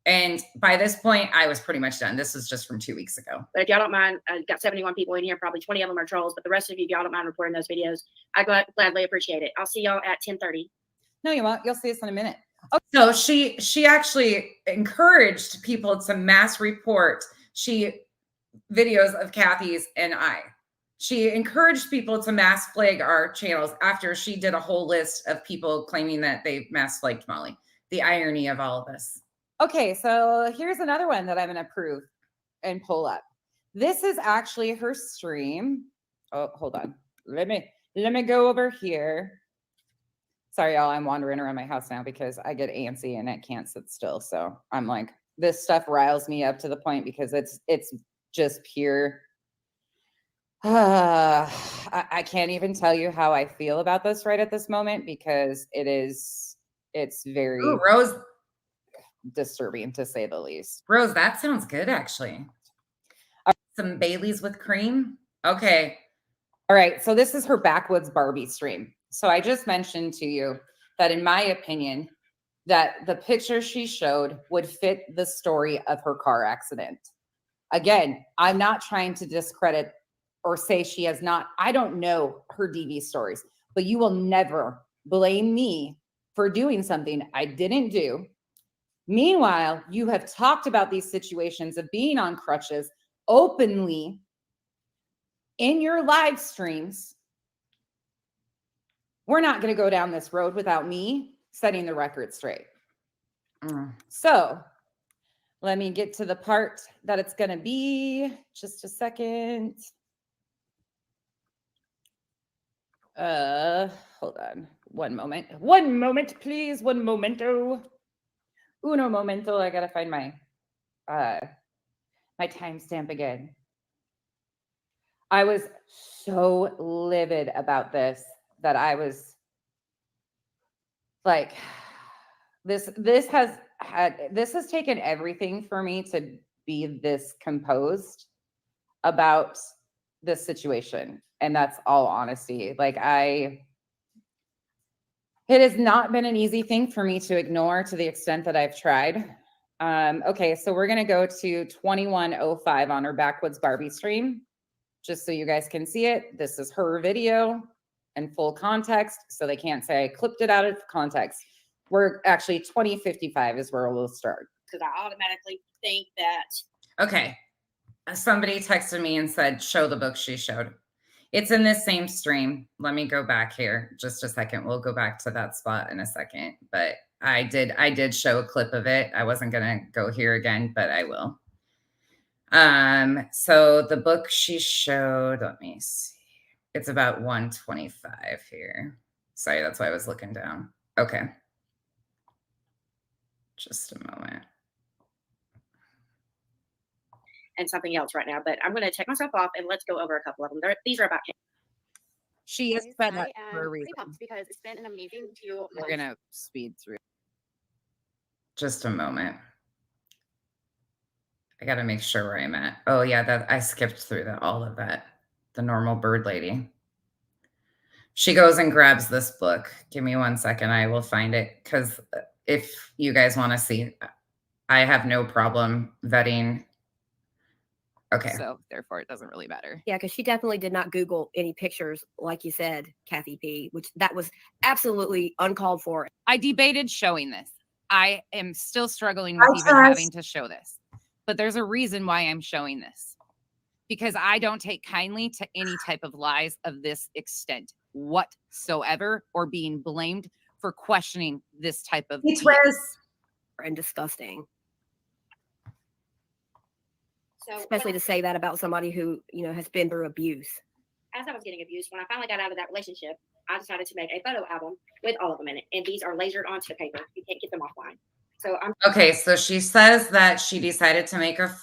And by this point, I was pretty much done. This was just from 2 weeks ago. But if y'all don't mind, I've got 71 people in here. Probably 20 of them are trolls. But the rest of you, if y'all don't mind reporting those videos, I gladly appreciate it. I'll see y'all at 10:30. No, you won't. You'll see us in a minute. So she actually encouraged people to mass report videos of Kathy's and I. She encouraged people to mass flag our channels after she did a whole list of people claiming that they mass flagged Molly. The irony of all of this. Okay, so here's another one that I'm going to prove and pull up. This is actually her stream. Oh, hold on. Let me go over here. Sorry, y'all. I'm wandering around my house now because I get antsy and I can't sit still. So I'm like, this stuff riles me up to the point because it's just pure. I can't even tell you how I feel about this right at this moment because it's very. Ooh, Rose. Disturbing to say the least. Rose, that sounds good actually. Some Baileys with cream. Okay. All right. So this is her Backwoods Barbie stream. So I just mentioned to you that in my opinion, that the picture she showed would fit the story of her car accident. Again, I'm not trying to discredit or say she has not. I don't know her DV stories, but you will never blame me for doing something I didn't do. Meanwhile, you have talked about these situations of being on crutches openly in your live streams. We're not going to go down this road without me setting the record straight. So let me get to the part that it's going to be. Just a second. Hold on. One moment. One moment, please. One momento. Uno momento. I gotta find my my timestamp again. I was so livid about this that I was like, this has taken everything for me to be this composed about this situation. And that's all honesty. Like it has not been an easy thing for me to ignore to the extent that I've tried. Okay, so we're going to go to 21:05 on her Backwoods Barbie stream, just so you guys can see it. This is her video in full context, so they can't say I clipped it out of context. We're actually 20:55 is where we'll start. Because I automatically think that. Okay. Somebody texted me and said, show the book she showed. It's in this same stream. Let me go back here just a second. We'll go back to that spot in a second. But I did show a clip of it. I wasn't going to go here again, but I will. So the book she showed, let me see. It's about 125 here. Sorry, that's why I was looking down. Okay. Just a moment. And something else right now, but I'm going to take myself off and let's go over a couple of them. These are about. She is fed up for a reason. Because it's been an amazing 2 months. We're gonna speed through. Just a moment. I got to make sure where I'm at. Oh yeah, that I skipped through all of that. The normal bird lady. She goes and grabs this book. Give me 1 second. I will find it because if you guys want to see, I have no problem vetting Okay. So therefore, it doesn't really matter. Yeah, because she definitely did not Google any pictures, like you said, Kathy P, which that was absolutely uncalled for. I debated showing this. I am still struggling with even trust. having to show this. But there's a reason why I'm showing this. Because I don't take kindly to any type of lies of this extent whatsoever, or being blamed for questioning this type of It's BS. And disgusting, So especially to say that about somebody who, you know, has been through abuse. as I was getting abused, when I finally got out of that relationship, I decided to make a photo album with all of them in it. And these are lasered onto the paper. You can't get them offline. So I'm Okay, so she says that she decided to make a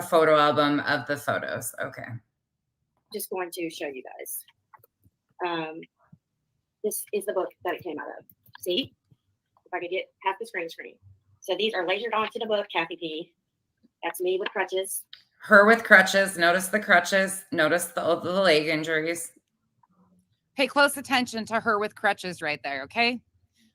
photo album of the photos. Okay. just going to show you guys. This is the book that it came out of. See? If I could get half the screen. So these are lasered onto the book, Kathy P. That's me with crutches. Her with crutches. Notice the crutches. Notice the leg injuries. Pay close attention to her with crutches right there, okay?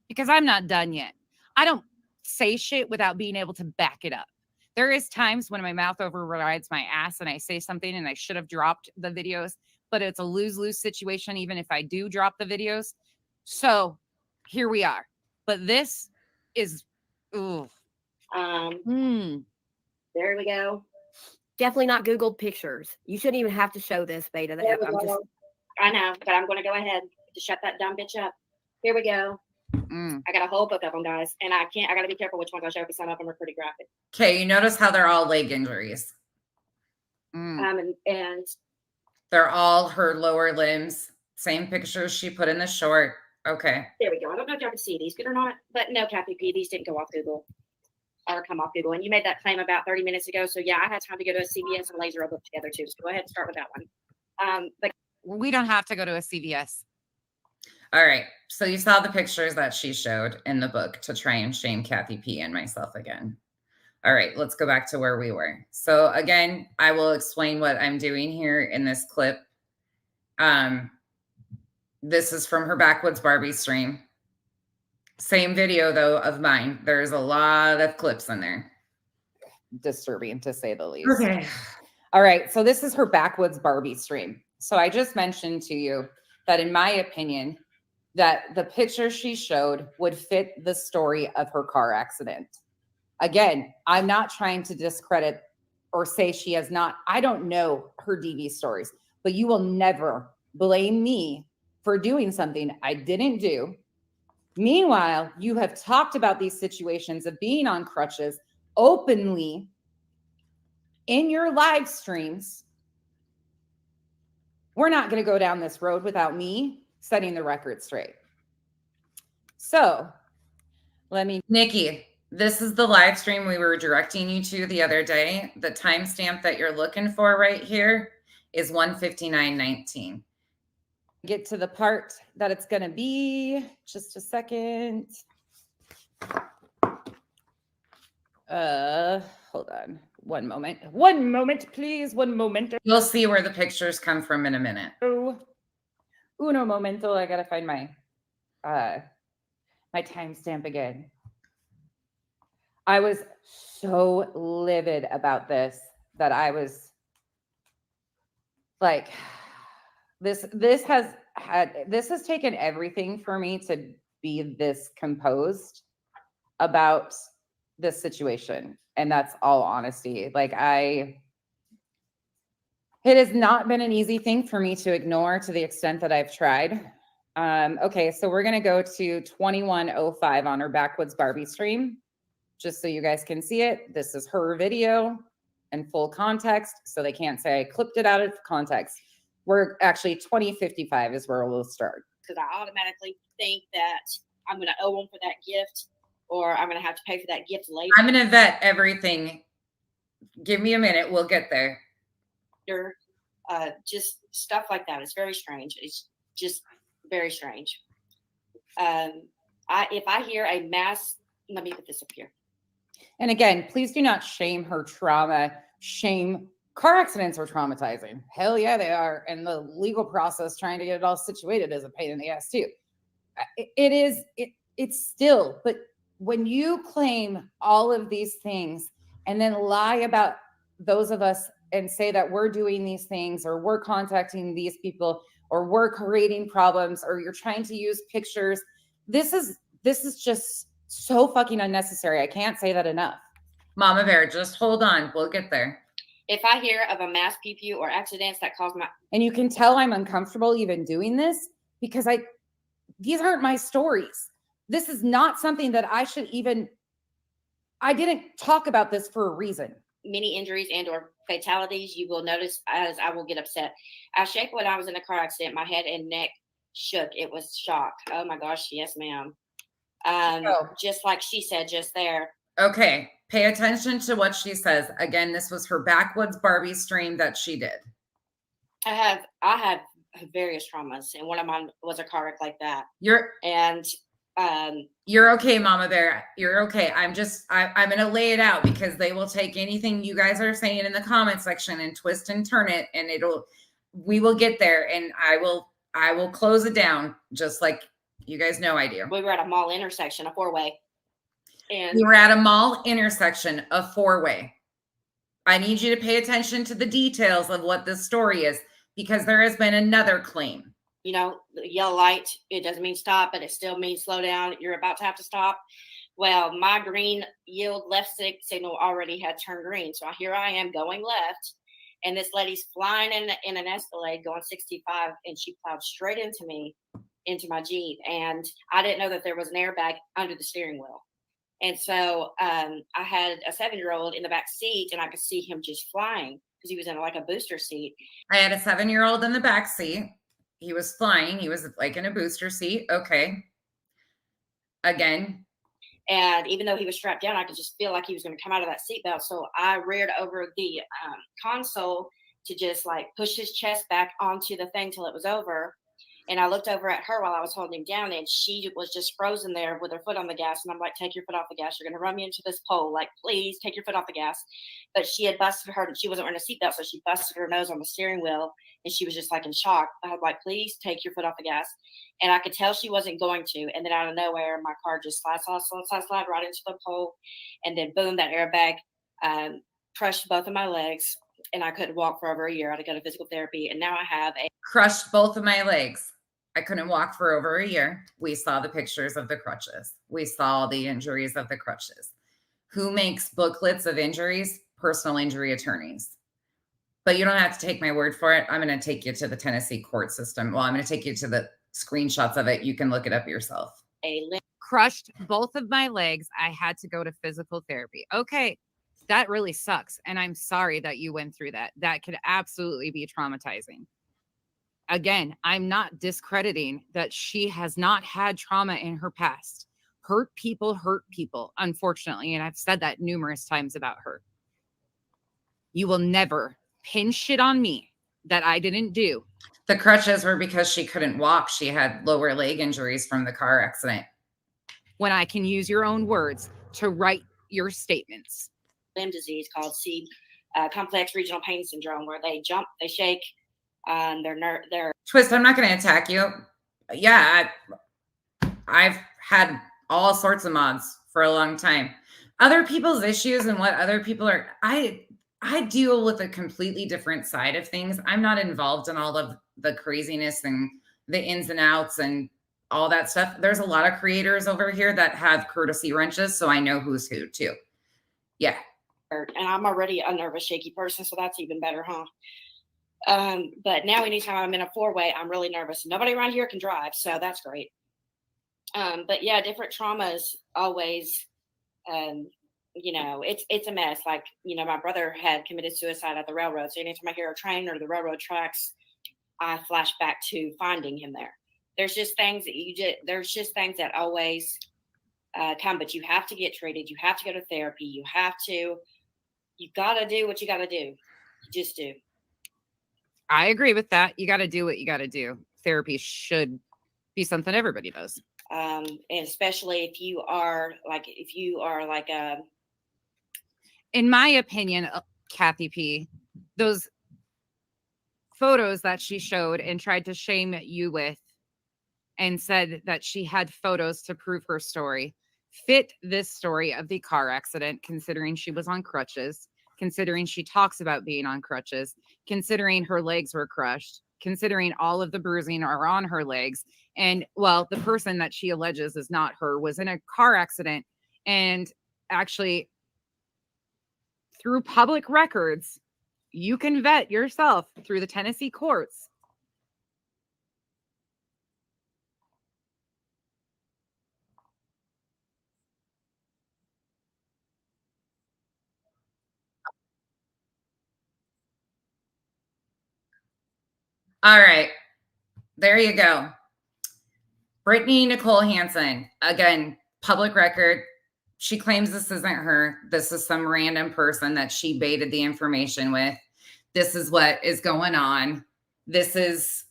Because I'm not done yet. I don't say shit without being able to back it up. There is times when my mouth overrides my ass and I say something and I should have dropped the videos, but it's a lose-lose situation even if I do drop the videos. So here we are. But this is, ooh. There we go. Definitely not Googled pictures. You shouldn't even have to show this, Beta. There we I'm just, go. I know, but I'm going to go ahead to shut that dumb bitch up. Here we go. I got a whole book of them, guys, and I got to be careful which ones I show because some of them are pretty graphic. Okay, you notice how they're all leg injuries. And They're all her lower limbs. Same pictures she put in the short. Okay. there we go. I don't know if y'all can see these good or not, but no, Kathy P, these didn't go off Google or come off Google. And you made that claim about 30 minutes ago. So yeah, I had time to go to a CVS and laser a book together too. So go ahead and start with that one. But We don't have to go to a CVS. All right. So you saw the pictures that she showed in the book to try and shame Kathy P and myself again. All right, let's go back to where we were. So again, I will explain what I'm doing here in this clip. This is from her Backwoods Barbie stream. Same video though of mine. There's a lot of clips in there. Disturbing to say the least. Okay. All right. So this is her Backwoods Barbie stream. So I just mentioned to you that in my opinion, that the picture she showed would fit the story of her car accident. Again, I'm not trying to discredit or say she has not. I don't know her DV stories, but you will never blame me for doing something I didn't do. Meanwhile, you have talked about these situations of being on crutches openly in your live streams. We're not going to go down this road without me setting the record straight. So Nikki, this is the live stream we were directing you to the other day. The timestamp that you're looking for right here is 1:59:19. get to the part that it's going to be. Just a second. Hold on. One moment, please. One moment. You'll see where the pictures come from in a minute. Uno momento. I gotta find my my timestamp again. I was so livid about this that I was like, this has taken everything for me to be this composed about this situation. And that's all honesty. Like it has not been an easy thing for me to ignore to the extent that I've tried. Okay, so we're going to go to 21:05 on her Backwoods Barbie stream, just so you guys can see it. This is her video in full context, so they can't say I clipped it out of context. We're actually 20:55 is where we'll start. because I automatically think that I'm going to owe them for that gift, or I'm going to have to pay for that gift later. I'm going to vet everything. Give me a minute. We'll get there. Just stuff like that. It's very strange. It's just very strange. If I hear a mass, let me put this up here. And again, please do not shame her trauma. Car accidents are traumatizing. Hell yeah, they are. And the legal process trying to get it all situated is a pain in the ass too. It's still, but when you claim all of these things and then lie about those of us and say that we're doing these things or we're contacting these people or we're creating problems or you're trying to use pictures. This is just so fucking unnecessary. I can't say that enough. Mama Bear, just hold on. We'll get there. If I hear of a mass PPU or accidents that cause my And you can tell I'm uncomfortable even doing this because these aren't my stories. This is not something that I didn't talk about this for a reason. many injuries and or fatalities, you will notice as I will get upset. I shake when I was in a car accident. My head and neck shook. It was shock. Oh my gosh, yes, ma'am. Just like she said just there. Okay, pay attention to what she says. Again, this was her Backwoods Barbie stream that she did. I have various traumas, and one of mine was a car wreck like that. You're okay, Mama Bear. You're okay. I'm gonna lay it out because they will take anything you guys are saying in the comment section and twist and turn it, and we will get there, and I will close it down just like you guys know I do. We were at a mall intersection, a 4-way. And we were at a mall intersection, a 4-way. I need you to pay attention to the details of what this story is because there has been another claim. You know, the yellow light, it doesn't mean stop, but it still means slow down. You're about to have to stop. Well, my green yield left signal already had turned green. So here I am going left, and this lady's flying in an Escalade going 65, and she plowed straight into me, into my Jeep. And I didn't know that there was an airbag under the steering wheel. And so I had a 7-year-old in the back seat, and I could see him just flying because he was in like a booster seat. I had a 7-year-old in the back seat. He was flying. He was like in a booster seat. Okay. Again. And even though he was strapped down, I could just feel like he was going to come out of that seatbelt. So I reared over the console to just like push his chest back onto the thing till it was over. And I looked over at her while I was holding him down, and she was just frozen there with her foot on the gas. And I'm like, take your foot off the gas. You're going to run me into this pole. Like, please take your foot off the gas. But she had busted her, and she wasn't wearing a seatbelt, so she busted her nose on the steering wheel, and she was just like in shock. I was like, please take your foot off the gas. And I could tell she wasn't going to. And then out of nowhere, my car just slide right into the pole. And then boom, that airbag crushed both of my legs. And I couldn't walk for over a year. I had to go to physical therapy. And now I have crushed both of my legs. I couldn't walk for over a year. We saw the pictures of the crutches. We saw the injuries of the crutches. Who makes booklets of injuries? Personal injury attorneys. But you don't have to take my word for it. I'm going to take you to the Tennessee court system. Well, I'm going to take you to the screenshots of it. You can look it up yourself. Crushed both of my legs. I had to go to physical therapy. Okay. That really sucks. And I'm sorry that you went through that. That could absolutely be traumatizing. Again, I'm not discrediting that she has not had trauma in her past. Hurt people, unfortunately. And I've said that numerous times about her. You will never pin shit on me that I didn't do. The crutches were because she couldn't walk. She had lower leg injuries from the car accident. When I can use your own words to write your statements. Limb disease called complex regional pain syndrome, where they jump, they shake, their Twist, I'm not going to attack you. Yeah, I've had all sorts of mods for a long time. Other people's issues and what other people are, I deal with a completely different side of things. I'm not involved in all of the craziness and the ins and outs and all that stuff. There's a lot of creators over here that have courtesy wrenches, so I know who's who too. Yeah. And I'm already a nervous, shaky person, so that's even better, huh? But now anytime I'm in a 4-way, I'm really nervous. Nobody around here can drive, so that's great. But yeah, different traumas always, you know, it's a mess. Like, you know, my brother had committed suicide at the railroad. So anytime I hear a train or the railroad tracks, I flash back to finding him there. There's just things that there's just things that always come, but you have to get treated. You have to go to therapy. You got to do what you got to do. You just do. I agree with that. You got to do what you got to do. Therapy should be something everybody does. And especially if you are like in my opinion, Kathy P, those photos that she showed and tried to shame you with and said that she had photos to prove her story fit this story of the car accident, considering she was on crutches, considering she talks about being on crutches, considering her legs were crushed, considering all of the bruising are on her legs. And well, the person that she alleges is not her, was in a car accident. And actually, through public records, you can vet yourself through the Tennessee courts. All right. There you go. Brittany Nicole Hansen, again, public record. She claims this isn't her. This is some random person that she baited the information with. This is what is going on. This is,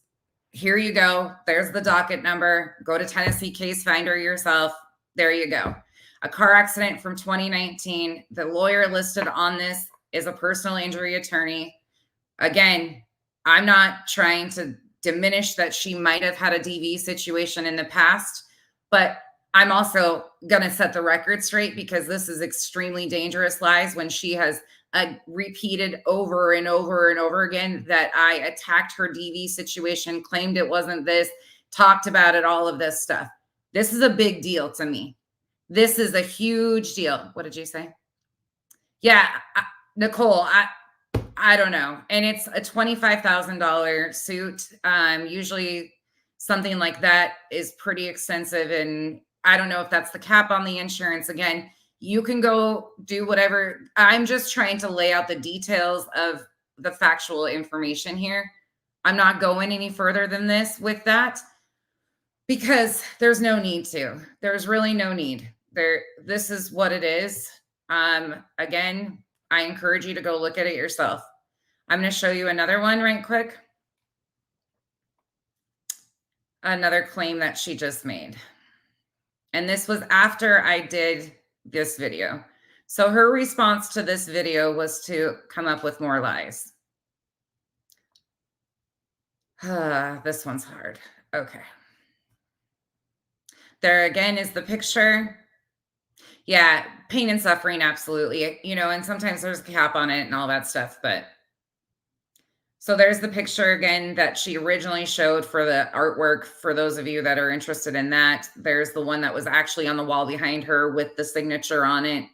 here you go. There's the docket number. Go to Tennessee Case Finder yourself. There you go. A car accident from 2019. The lawyer listed on this is a personal injury attorney. Again, I'm not trying to diminish that she might have had a DV situation in the past, but I'm also going to set the record straight because this is extremely dangerous lies when she has repeated over and over and over again that I attacked her DV situation, claimed it wasn't this, talked about it, all of this stuff. This is a big deal to me. This is a huge deal. What did you say? Yeah, Nicole, I don't know. And it's a $25,000 suit. Usually something like that is pretty expensive. And I don't know if that's the cap on the insurance. Again, you can go do whatever. I'm just trying to lay out the details of the factual information here. I'm not going any further than this with that because there's no need to. There's really no need. This is what it is. Again, I encourage you to go look at it yourself. I'm going to show you another one right quick. Another claim that she just made. And this was after I did this video. So her response to this video was to come up with more lies. This one's hard. Okay. There again is the picture. Yeah, pain and suffering, absolutely. You know, and sometimes there's a cap on it and all that stuff, but so there's the picture again that she originally showed for the artwork. For those of you that are interested in that, there's the one that was actually on the wall behind her with the signature on it,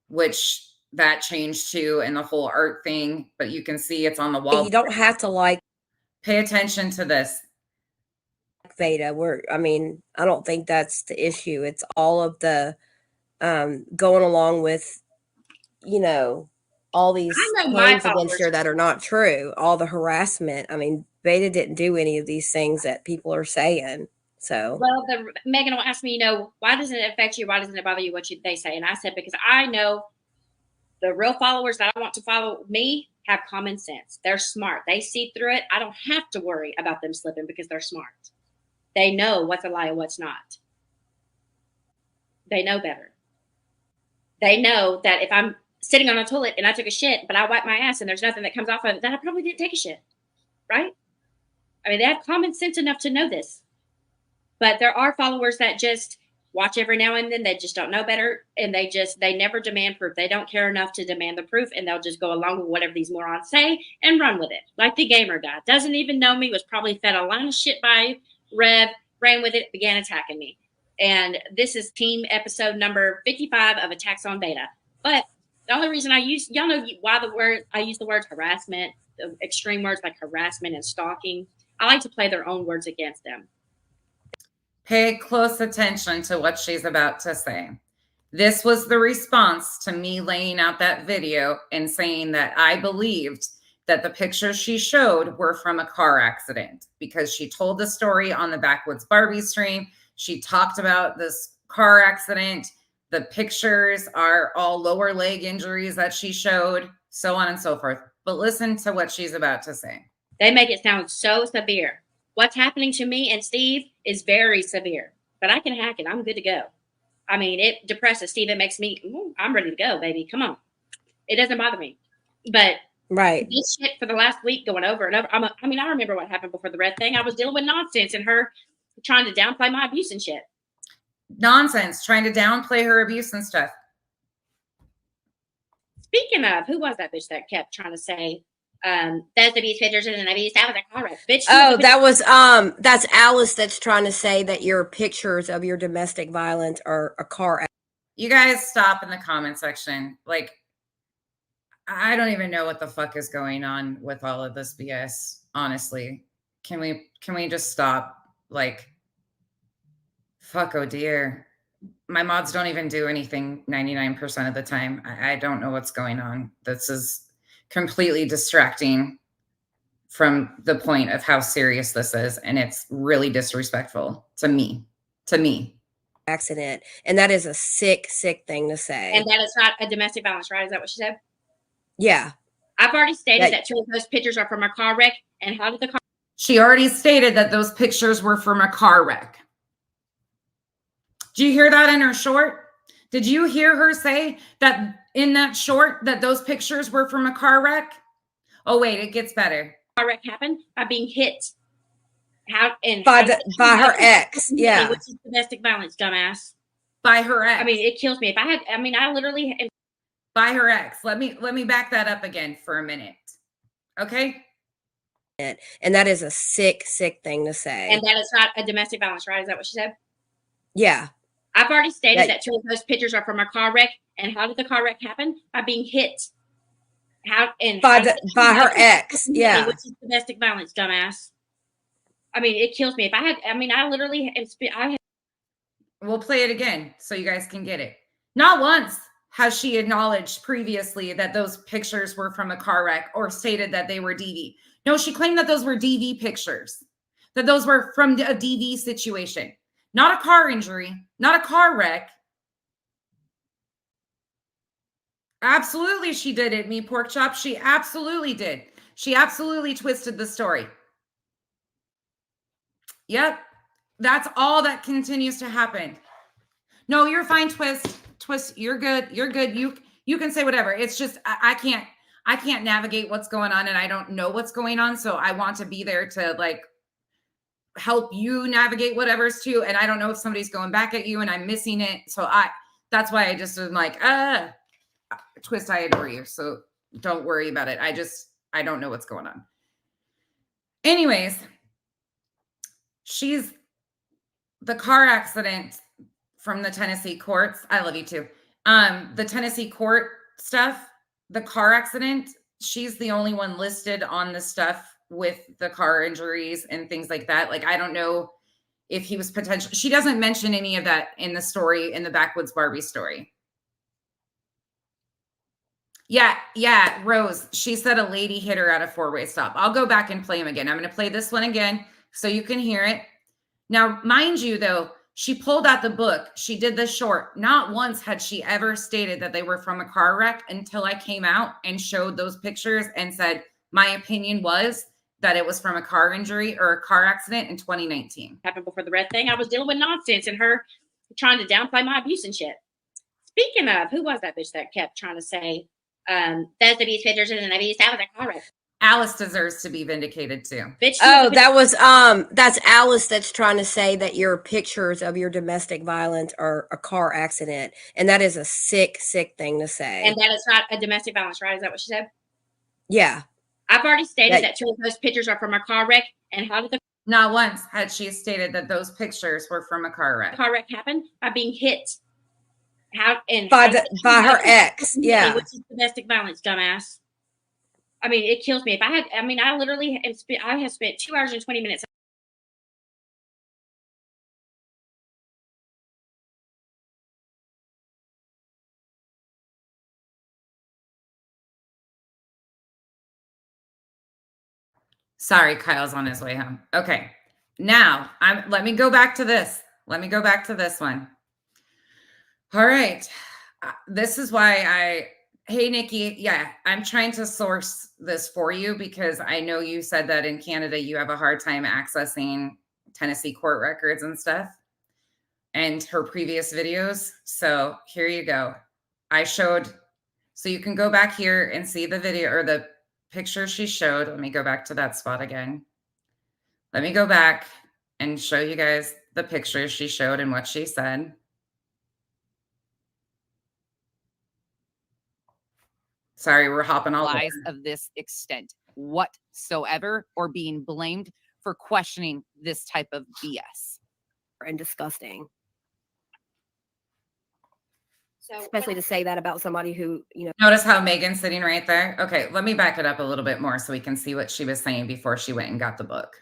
which that changed too, and the whole art thing, but you can see it's on the wall. You don't have to like pay attention to this. Veda. I mean, I don't think that's the issue. It's all of the going along with, you know, all these claims against her that are not true, all the harassment. I mean, Veda didn't do any of these things that people are saying. So, well, Megan will ask me, you know, why doesn't it affect you? Why doesn't it bother you what they say? And I said, because I know the real followers that I want to follow me have common sense. They're smart. They see through it. I don't have to worry about them slipping because they're smart. They know what's a lie and what's not. They know better. They know that if I'm sitting on a toilet and I took a shit, but I wipe my ass and there's nothing that comes off of it, then I probably didn't take a shit, right? I mean, they have common sense enough to know this. But there are followers that just watch every now and then. They just don't know better, and they never demand proof. They don't care enough to demand the proof, and they'll just go along with whatever these morons say and run with it. Like the gamer guy. Doesn't even know me, was probably fed a line of shit by Rev, ran with it, began attacking me. And this is team episode number 55 of Attacks on Veda. But the only reason y'all know why I use the words harassment, the extreme words like harassment and stalking. I like to play their own words against them. Pay close attention to what she's about to say. This was the response to me laying out that video and saying that I believed that the pictures she showed were from a car accident because she told the story on the Backwoods Barbie stream. She talked about this car accident. The pictures are all lower leg injuries that she showed, so on and so forth. But listen to what she's about to say. They make it sound so severe. What's happening to me and Steve is very severe, but I can hack it. I'm good to go. I mean, it depresses Steve. It makes me, I'm ready to go, baby. Come on. It doesn't bother me. But right. This shit for the last week going over and over. I remember what happened before the red thing. I was dealing with nonsense and her trying to downplay my abuse and shit. Nonsense, trying to downplay her abuse and stuff. Speaking of, who was that bitch that kept trying to say, that's the beast pictures and the beast? That was a car wreck. Bitch. Oh, that was that's Alice that's trying to say that your pictures of your domestic violence are a car. You guys stop in the comment section. Like, I don't even know what the fuck is going on with all of this BS. Honestly, can we just stop? Like, fuck, oh dear. My mods don't even do anything 99% of the time. I don't know what's going on. This is completely distracting from the point of how serious this is, and it's really disrespectful to me. Accident, and that is a sick thing to say. And that is not a domestic violence, right? Is that what she said? Yeah. I've already stated that 2 of those pictures are from a car wreck. And how did the car? She already stated that those pictures were from a car wreck. Did you hear that in her short? Did you hear her say that in that short that those pictures were from a car wreck? Oh wait, it gets better. Car wreck happened by being hit. How and by her ex? Yeah, which is domestic violence, dumbass. By her ex. I mean, it kills me. If I had, I mean, I literally. By her ex. Let me back that up again for a minute. Okay. And that is a sick thing to say. And that is not a domestic violence, right? Is that what she said? Yeah. I've already stated that 2 of those pictures are from a car wreck. And how did the car wreck happen? By being hit. How and by her ex? Yeah, which is domestic violence, dumbass. I mean, it kills me. If I had, I mean, I literally, We'll play it again so you guys can get it. Not once has she acknowledged previously that those pictures were from a car wreck or stated that they were DV. No, she claimed that those were DV pictures, that those were from a DV situation, not a car injury, not a car wreck. Absolutely, she did it, me pork chop. She absolutely did. She absolutely twisted the story. Yep. That's all that continues to happen. No, you're fine, Twist. You're good. You're good. You can say whatever. It's just I can't navigate what's going on, and I don't know what's going on. So I want to be there to like help you navigate whatever's too. And I don't know if somebody's going back at you and I'm missing it. So that's why I just was like, Twist, I adore you. So don't worry about it. I don't know what's going on. Anyways, she's the car accident from the Tennessee courts. I love you too. The Tennessee court stuff, the car accident, she's the only one listed on the stuff with the car injuries and things like that. Like, I don't know if he was potential. She doesn't mention any of that in the story, in the Backwoods Barbie story. Yeah, Rose, she said a lady hit her at a four-way stop. I'll go back and play him again. I'm going to play this one again so you can hear it. Now, mind you, though, she pulled out the book. She did this short. Not once had she ever stated that they were from a car wreck until I came out and showed those pictures and said, my opinion was that it was from a car injury or a car accident in 2019. Happened before the red thing. I was dealing with nonsense and her trying to downplay my abuse and shit. Speaking of, who was that bitch that kept trying to say, that's the beast pictures and the beast? That was a car wreck. Alice deserves to be vindicated too. Bitch, oh, that was that's Alice that's trying to say that your pictures of your domestic violence are a car accident, and that is a sick thing to say. And that is not a domestic violence, right? Is that what she said? Yeah. I've already stated that 2 of those pictures are from a car wreck. And how did the not once had she stated that those pictures were from a car wreck. Car wreck happen? By being hit. How and by her ex? Yeah, which is domestic violence, dumbass. I mean, it kills me. If I had, I mean, I literally have spent 2 hours and 20 minutes. Sorry, Kyle's on his way home. Okay. Now, let me go back to this. Let me go back to this one. All right. This is why hey, Nikki. Yeah, I'm trying to source this for you because I know you said that in Canada, you have a hard time accessing Tennessee court records and stuff and her previous videos. So here you go. So you can go back here and see the video or the picture she showed. Let me go back to that spot again. Let me go back and show you guys the pictures she showed and what she said. Sorry, we're hopping all lies over. of this extent whatsoever, or being blamed for questioning this type of BS. And disgusting. So Especially to say that about somebody who, you know, Notice how Megan's sitting right there? Okay, let me back it up a little bit more so we can see what she was saying before she went and got the book.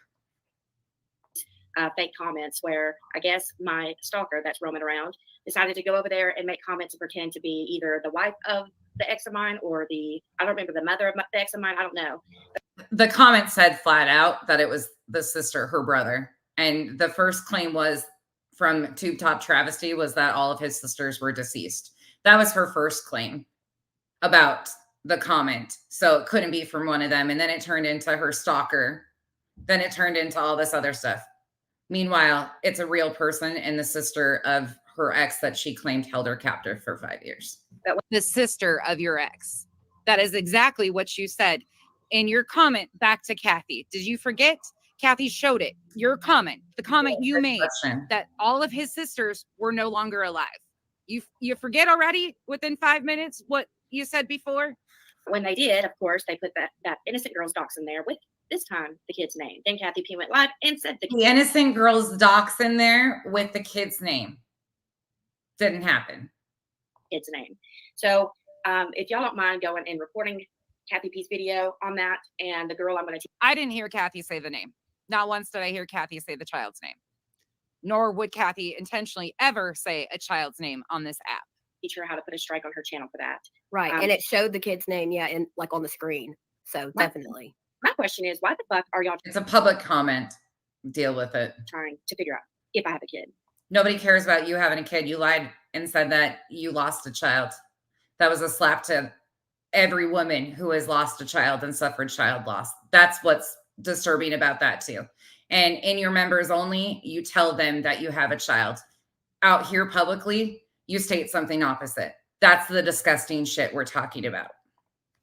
fake comments where I guess my stalker that's roaming around decided to go over there and make comments and pretend to be either the wife of the ex of mine or I don't remember, the mother of the ex of mine. I don't know. The comment said flat out that it was the sister, her brother. And the first claim was from Tube Top Travesty was that all of his sisters were deceased. That was her first claim about the comment. So it couldn't be from one of them. And then it turned into her stalker. Then it turned into all this other stuff. Meanwhile, it's a real person and the sister of her ex that she claimed held her captive for 5 years. The sister of your ex. That is exactly what you said in your comment back to Kathy. Did you forget? Kathy showed it. Your comment, the comment you made, that all of his sisters were no longer alive. You forget already within 5 minutes what you said before? When they did, of course, they put that innocent girl's docs in there with this time the kid's name. Then Kathy P went live and said the innocent girl's docs in there with the kid's name. Didn't happen. Kid's name. So if y'all don't mind going and reporting Kathy P's video on that, and the girl I'm going to I didn't hear Kathy say the name. Not once did I hear Kathy say the child's name. Nor would Kathy intentionally ever say a child's name on this app. teach her how to put a strike on her channel for that. right. And it showed the kid's name, yeah, in like on the screen. So definitely. My question is, why the fuck are y'all It's a public comment. Deal with it. trying to figure out if I have a kid? Nobody cares about you having a kid. You lied and said that you lost a child. That was a slap to every woman who has lost a child and suffered child loss. That's what's disturbing about that too. And in your members only, you tell them that you have a child. Out here publicly, you state something opposite. That's the disgusting shit we're talking about.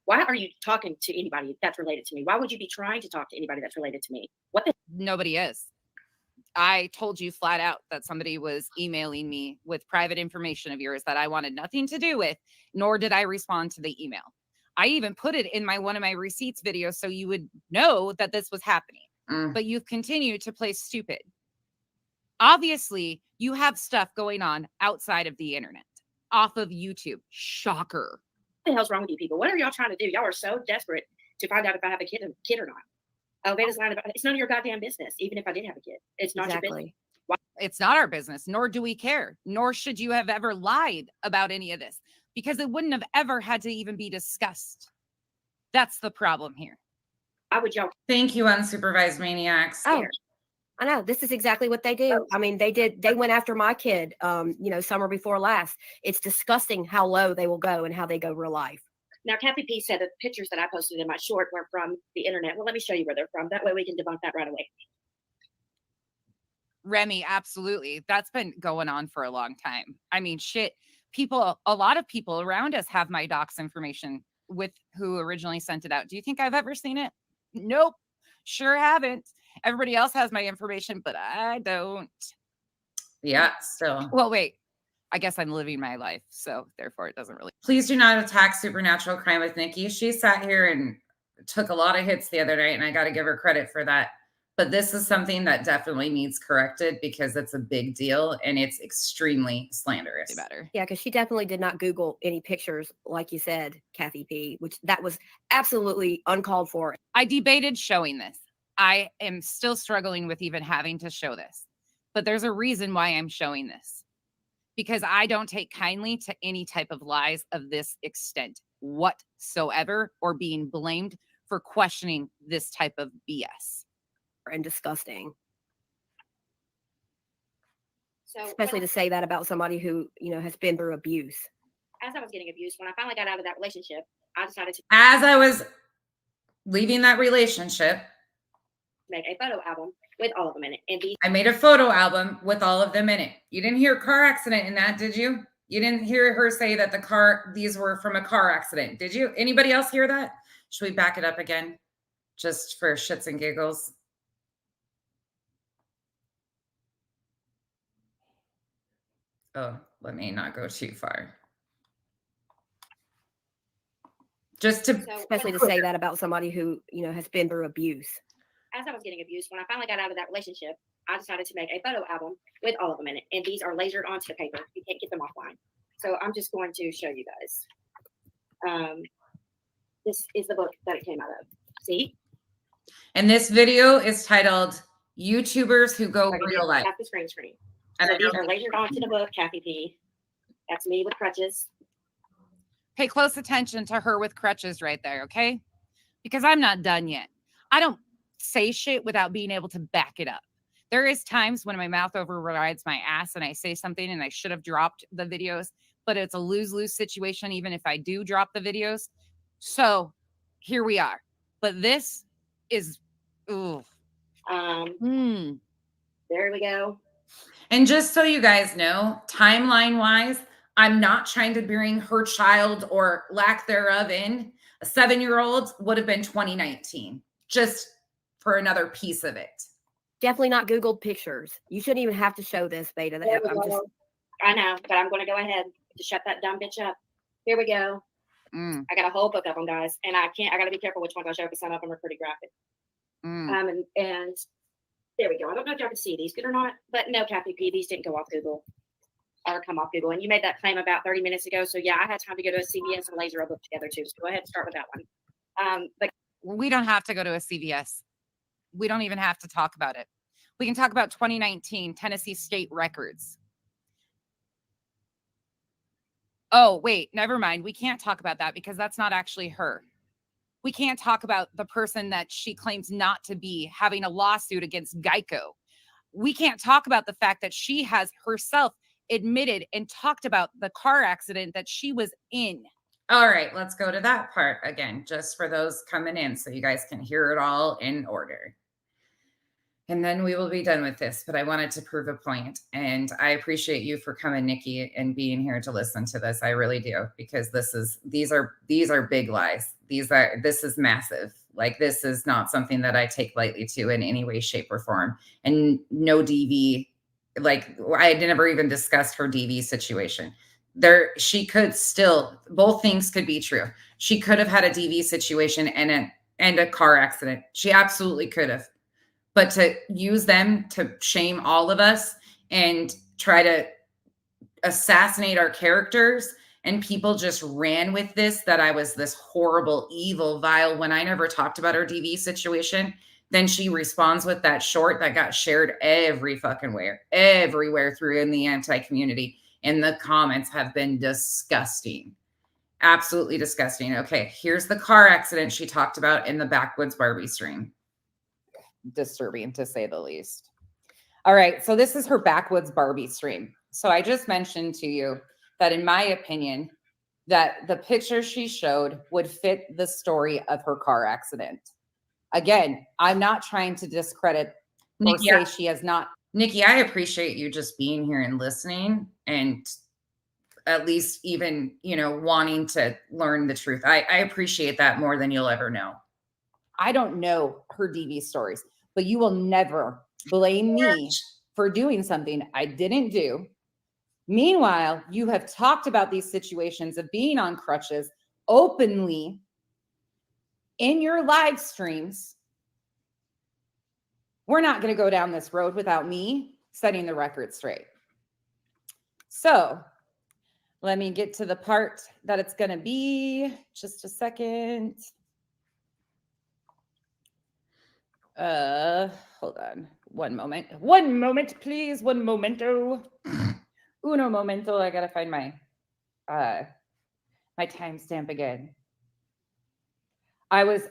Why are you talking to anybody that's related to me? Why would you be trying to talk to anybody that's related to me? What the? Nobody is. I told you flat out that somebody was emailing me with private information of yours that I wanted nothing to do with, nor did I respond to the email. I even put it in one of my receipts videos so you would know that this was happening. But you've continued to play stupid. Obviously, you have stuff going on outside of the internet, off of YouTube. Shocker. What the hell's wrong with you people? What are y'all trying to do? Y'all are so desperate to find out if I have a kid or not. Veda's line about it's none of your goddamn business, even if I did have a kid. It's not your business. It's not our business, nor do we care, nor should you have ever lied about any of this, because it wouldn't have ever had to even be discussed. That's the problem here. Why would y'all? Thank you, unsupervised maniacs. Oh, I know. This is exactly what they do. I mean, they went after my kid, summer before last. It's disgusting how low they will go and how they go real life. Now, Kathy P said that the pictures that I posted in my short were from the internet. Well, let me show you where they're from. That way we can debunk that right away. Remy, absolutely. That's been going on for a long time. I mean, shit. A lot of people around us have my docs information with who originally sent it out. Do you think I've ever seen it? Nope. Sure haven't. Everybody else has my information, but I don't. Yeah, still. Well, wait. I guess I'm living my life, so therefore it doesn't really. Please do not attack Supernatural Crime with Nikki. She sat here and took a lot of hits the other night, and I got to give her credit for that. But this is something that definitely needs corrected because it's a big deal and it's extremely slanderous. Better. Yeah, because she definitely did not Google any pictures, like you said, Kathy P, which that was absolutely uncalled for. I debated showing this. I am still struggling with even having to show this, but there's a reason why I'm showing this. Because I don't take kindly to any type of lies of this extent whatsoever, or being blamed for questioning this type of BS. And disgusting. So, especially to say that about somebody who, has been through abuse. As I was getting abused, when I finally got out of that relationship, I decided to. As I was leaving that relationship, make a photo album with all of them in it. And I made a photo album with all of them in it. You didn't hear car accident in that, did you? You didn't hear her say that these were from a car accident, did you? Anybody else hear that? Should we back it up again? Just for shits and giggles. Oh, let me not go too far. Just to, So Especially to say that about somebody who, you know, has been through abuse. as I was getting abused, when I finally got out of that relationship, I decided to make a photo album with all of them in it. And these are lasered onto the paper. You can't get them offline. So I'm just going to show you guys. This is the book that it came out of. See? and this video is titled YouTubers Who Go Like Real Life. Half the screen. And So I these know are lasered onto the book, Kathy P. That's me with crutches. pay close attention to her with crutches right there, okay? Because I'm not done yet. I don't say shit without being able to back it up. There is times when my mouth overrides my ass and I say something and I should have dropped the videos, but it's a lose-lose situation even if I do drop the videos. So here we are. But this is, ooh. There we go. And just so you guys know, timeline-wise, I'm not trying to bring her child or lack thereof in. A 7-year-old would have been 2019, just for another piece of it. Definitely not Googled pictures. You shouldn't even have to show this, Beta. There we go. I know, but I'm going to go ahead to shut that dumb bitch up. Here we go. I got a whole book of them, guys, and I got to be careful which ones I show because some of them are pretty graphic. And there we go. I don't know if y'all can see these good or not, but no, Kathy P, these didn't go off Google or come off Google. And you made that claim about 30 minutes ago. So yeah, I had time to go to a CVS and laser a book together too. So go ahead and start with that one. But we don't have to go to a CVS. We don't even have to talk about it. We can talk about 2019 Tennessee State records. Oh, wait, never mind. We can't talk about that because that's not actually her. We can't talk about the person that she claims not to be having a lawsuit against Geico. We can't talk about the fact that she has herself admitted and talked about the car accident that she was in. All right, let's go to that part again, just for those coming in so you guys can hear it all in order. And then we will be done with this, but I wanted to prove a point. And I appreciate you for coming, Nikki, and being here to listen to this. I really do, because these are big lies. This is massive. Like, this is not something that I take lightly to in any way, shape, or form. And no DV, like, I never even discussed her DV situation. She could still, both things could be true. She could have had a DV situation and a car accident. She absolutely could have. But to use them to shame all of us and try to assassinate our characters, and people just ran with this, that I was this horrible, evil, vile, when I never talked about her DV situation. Then she responds with that short that got shared every fucking everywhere through in the anti-community. And the comments have been disgusting. Absolutely disgusting. Okay, here's the car accident she talked about in the Backwoods Barbie stream. Disturbing, to say the least. All right, so this is her Backwoods Barbie stream. So I just mentioned to you that, in my opinion, that the picture she showed would fit the story of her car accident. Again, I'm not trying to discredit or say she has not. Nikki, I appreciate you just being here and listening, and at least even, wanting to learn the truth. I appreciate that more than you'll ever know. I don't know her DV stories, but you will never blame me for doing something I didn't do. Meanwhile, you have talked about these situations of being on crutches openly in your live streams. We're not going to go down this road without me setting the record straight. So let me get to the part that it's going to be. Just a second. Hold on. One moment, please. One momento. Uno momento. I gotta find my timestamp again. I was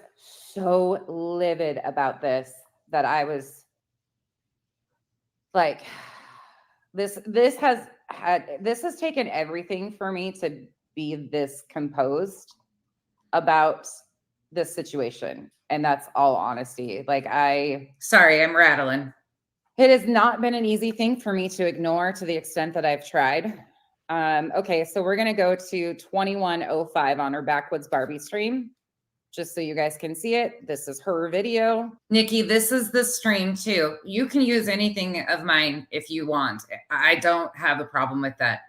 so livid about this that I was like, this has taken everything for me to be this composed about this situation. And that's all honesty. Sorry, I'm rattling. It has not been an easy thing for me to ignore to the extent that I've tried. Okay, so we're going to go to 2105 on her Backwoods Barbie stream, just so you guys can see it. This is her video. Nikki, this is the stream too. You can use anything of mine if you want. I don't have a problem with that.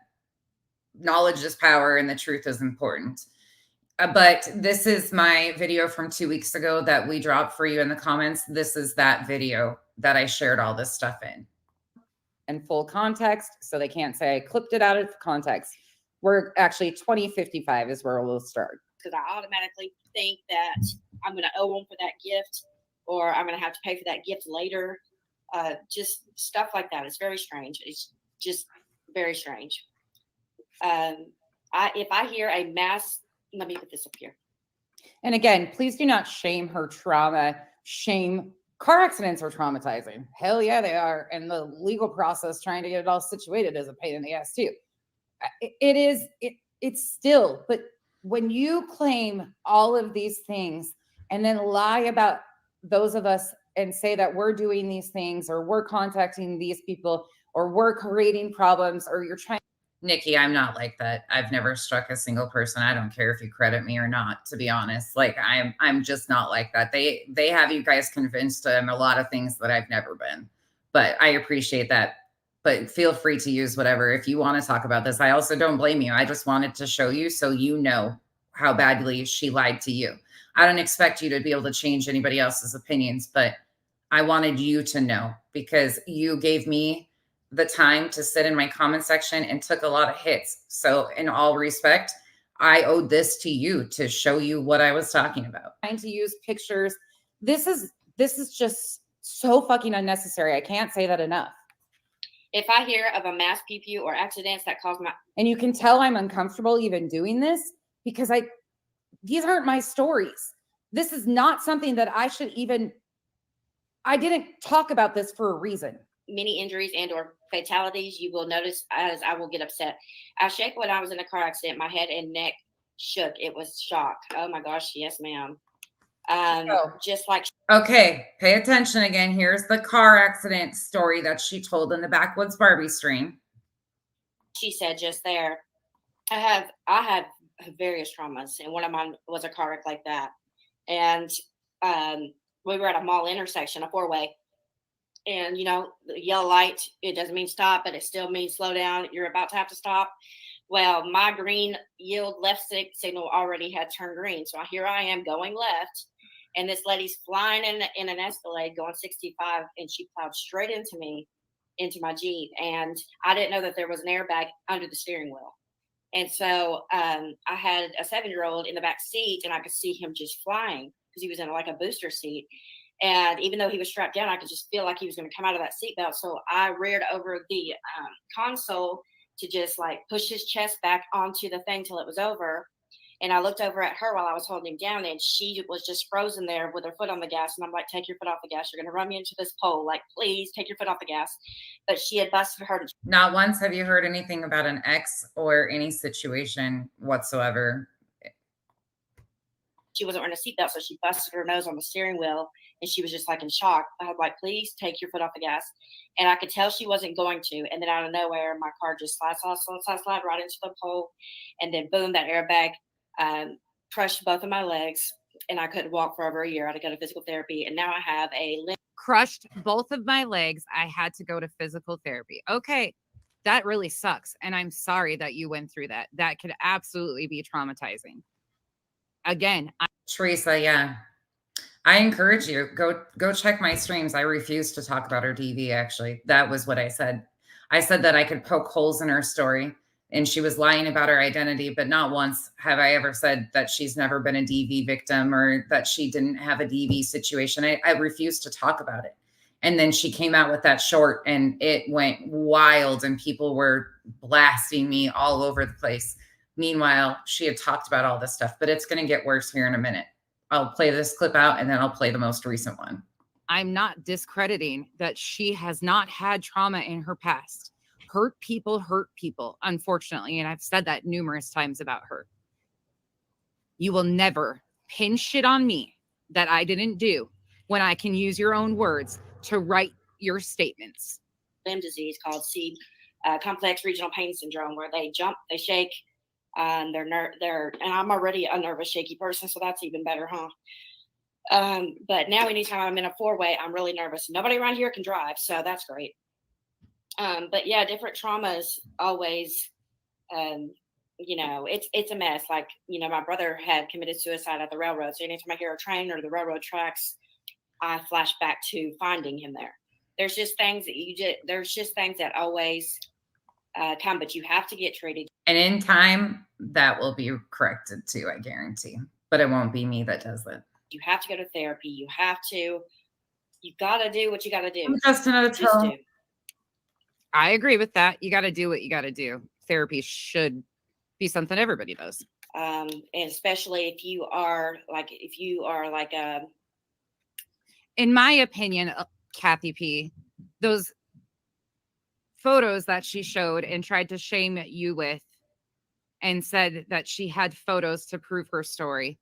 Knowledge is power and the truth is important. But this is my video from 2 weeks ago that we dropped for you in the comments. This is that video that I shared all this stuff in. And full context, so they can't say I clipped it out of context. We're actually 2055 is where we'll start. Because I automatically think that I'm going to owe them for that gift, or I'm going to have to pay for that gift later. Just stuff like that. It's very strange. It's just very strange. If I hear a mass, let me put this up here. And again, please do not shame her trauma. Car accidents are traumatizing. Hell yeah, they are. And the legal process trying to get it all situated is a pain in the ass too. It's still, but when you claim all of these things and then lie about those of us and say that we're doing these things or we're contacting these people or we're creating problems or you're trying. Nikki, I'm not like that. I've never struck a single person. I don't care if you credit me or not, to be honest. Like I'm just not like that. They have you guys convinced in a lot of things that I've never been. But I appreciate that. But feel free to use whatever if you want to talk about this. I also don't blame you. I just wanted to show you so you know how badly she lied to you. I don't expect you to be able to change anybody else's opinions, but I wanted you to know because you gave me the time to sit in my comment section and took a lot of hits. So in all respect, I owed this to you to show you what I was talking about. Trying to use pictures. This is just so fucking unnecessary. I can't say that enough. If I hear of a mass PPU or accidents that cause my... And you can tell I'm uncomfortable even doing this because these aren't my stories. This is not something that I didn't talk about this for a reason. Many injuries and or fatalities, you will notice as I will get upset. I shake when I was in a car accident. My head and neck shook. It was shock. Oh my gosh. Yes, ma'am. Just like. Okay. Pay attention again. Here's the car accident story that she told in the Backwoods Barbie stream. She said just there, I have various traumas, and one of mine was a car wreck like that. And we were at a mall intersection, a four-way. And, you know, the yellow light, it doesn't mean stop, but it still means slow down. You're about to have to stop. Well, my green yield left signal already had turned green. So here I am going left. And this lady's flying in an Escalade going 65. And she plowed straight into me, into my Jeep. And I didn't know that there was an airbag under the steering wheel. And so I had a 7-year-old in the back seat, and I could see him just flying because he was in like a booster seat. And even though he was strapped down, I could just feel like he was going to come out of that seatbelt. So I reared over the console to just like push his chest back onto the thing till it was over. And I looked over at her while I was holding him down, and she was just frozen there with her foot on the gas. And I'm like, take your foot off the gas. You're going to run me into this pole. Like, please take your foot off the gas. But she had busted her. Not once have you heard anything about an ex or any situation whatsoever. She wasn't wearing a seatbelt, so she busted her nose on the steering wheel, and she was just like in shock. I was like, please take your foot off the gas. And I could tell she wasn't going to. And then out of nowhere, my car just slide right into the pole. And then boom, that airbag crushed both of my legs, and I couldn't walk for over a year. I had to go to physical therapy, and now I have a limp. Crushed both of my legs. I had to go to physical therapy. Okay, that really sucks. And I'm sorry that you went through that. That could absolutely be traumatizing. Again, Teresa, yeah. I encourage you, go check my streams. I refuse to talk about her DV, actually. That was what I said. I said that I could poke holes in her story, and she was lying about her identity, but not once have I ever said that she's never been a DV victim or that she didn't have a DV situation. I refuse to talk about it. And then she came out with that short, and it went wild, and people were blasting me all over the place. Meanwhile, she had talked about all this stuff, but it's going to get worse here in a minute. I'll play this clip out, and then I'll play the most recent one. I'm not discrediting that she has not had trauma in her past. Hurt people, unfortunately. And I've said that numerous times about her. You will never pin shit on me that I didn't do when I can use your own words to write your statements. Limb disease called complex regional pain syndrome, where they jump, they shake, and and I'm already a nervous, shaky person, so that's even better, huh? But now anytime I'm in a four-way, I'm really nervous. Nobody around here can drive, so that's great. But yeah, different traumas always you know, it's a mess. Like, you know, my brother had committed suicide at the railroad. So anytime I hear a train or the railroad tracks, I flash back to finding him there. There's just things that there's just things that always come, but you have to get treated. And in time, that will be corrected too, I guarantee. But it won't be me that does it. You have to go to therapy. You got to do what you got to do. Just another Just do. I agree with that. You got to do what you got to do. Therapy should be something everybody does. And especially if you are like in my opinion, Kathy P, those photos that she showed and tried to shame you with and said that she had photos to prove her story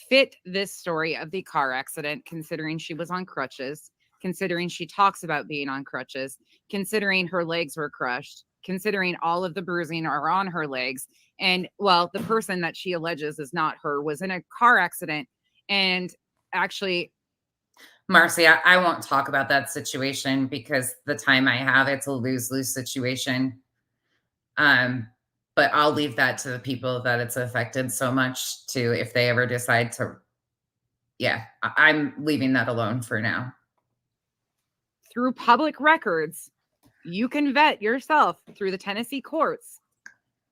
fit this story of the car accident, considering she was on crutches, considering she talks about being on crutches, considering her legs were crushed, considering all of the bruising are on her legs. And well, the person that she alleges is not her was in a car accident. And actually, Marcy, I won't talk about that situation because the time I have, it's a lose-lose situation. But I'll leave that to the people that it's affected so much to, if they ever decide to, yeah, I'm leaving that alone for now. Through public records, you can vet yourself through the Tennessee courts.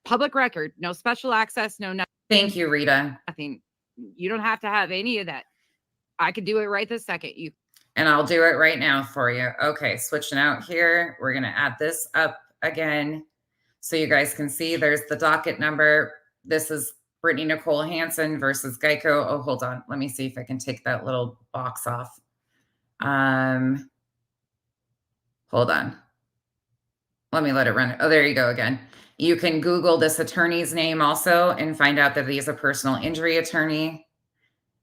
Public record, no special access, no nothing. Thank you, Rita. Nothing. You don't have to have any of that. I could do it right this second. And I'll do it right now for you. Okay, switching out here. We're going to add this up again so you guys can see there's the docket number. This is Brittany Nicole Hansen versus Geico. Oh, hold on. Let me see if I can take that little box off. Hold on. Let me let it run. Oh, there you go again. You can Google this attorney's name also and find out that he's a personal injury attorney.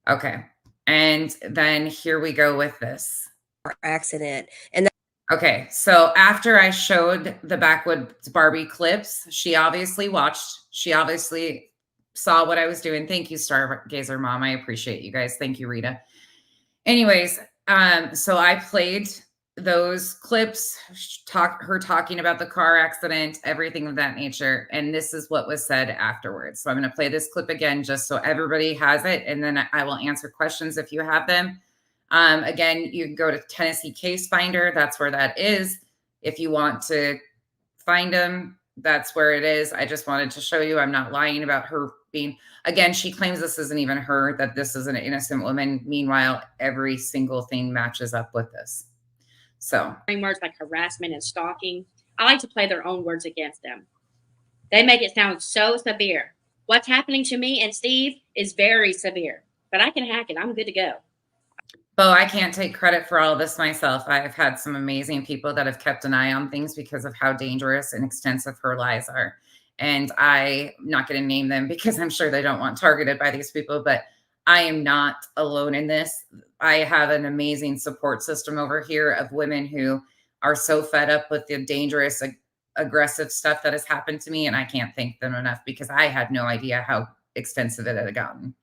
Okay. And then here we go with this accident. And okay, so after I showed the Backwoods Barbie clips, she obviously watched. She obviously saw what I was doing. Thank you, Stargazer Mom. I appreciate you guys. Thank you, Rita. Anyways, so I played those clips, her talking about the car accident, everything of that nature. And this is what was said afterwards. So I'm going to play this clip again, just so everybody has it. And then I will answer questions if you have them. Again, you can go to Tennessee Case Finder. That's where that is. If you want to find them, that's where it is. I just wanted to show you I'm not lying about her being, again, she claims this isn't even her, that this is an innocent woman. Meanwhile, every single thing matches up with this. So words like harassment and stalking, I like to play their own words against them. They make it sound so severe. What's happening to me and Steve is very severe, but I can hack it. I'm good to go. Bo, I can't take credit for all of this myself. I've had some amazing people that have kept an eye on things because of how dangerous and extensive her lies are. And I'm not going to name them because I'm sure they don't want targeted by these people, but I am not alone in this. I have an amazing support system over here of women who are so fed up with the dangerous, aggressive stuff that has happened to me. And I can't thank them enough because I had no idea how extensive it had gotten.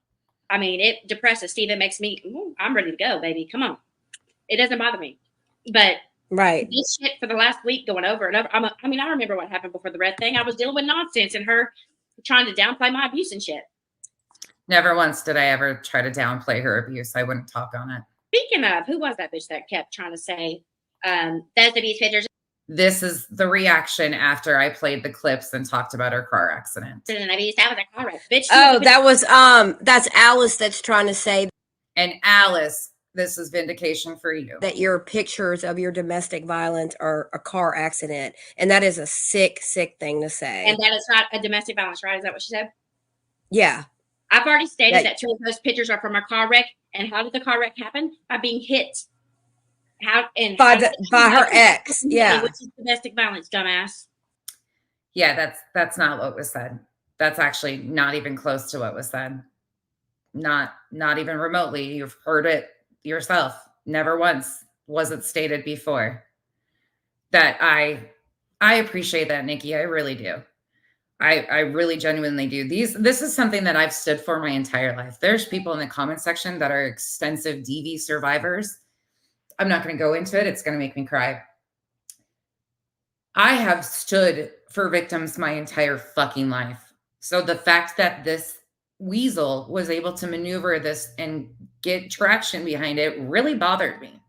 I mean, it depresses Steve. It makes me, I'm ready to go, baby. Come on. It doesn't bother me. But right, this shit for the last week going over and over. I mean, I remember what happened before the red thing. I was dealing with nonsense and her trying to downplay my abuse and shit. Never once did I ever try to downplay her abuse. I wouldn't talk on it. Speaking of, who was that bitch that kept trying to say, there's abuse pictures? This is the reaction after I played the clips and talked about her car accident. That was a car wreck, bitch. Oh, that was that's Alice that's trying to say. And Alice, this is vindication for you. That your pictures of your domestic violence are a car accident. And that is a sick, sick thing to say. And that is not a domestic violence, right? Is that what she said? Yeah. I've already stated that 2 of those pictures are from a car wreck. And how did the car wreck happen? By being hit. By her ex. Yeah. Which is domestic violence, dumbass. Yeah, that's not what was said. That's actually not even close to what was said. Not even remotely. You've heard it yourself. Never once was it stated before. That I appreciate that, Nikki. I really do. I really genuinely do. This is something that I've stood for my entire life. There's people in the comment section that are extensive DV survivors. I'm not going to go into it. It's going to make me cry. I have stood for victims my entire fucking life. So the fact that this weasel was able to maneuver this and get traction behind it really bothered me.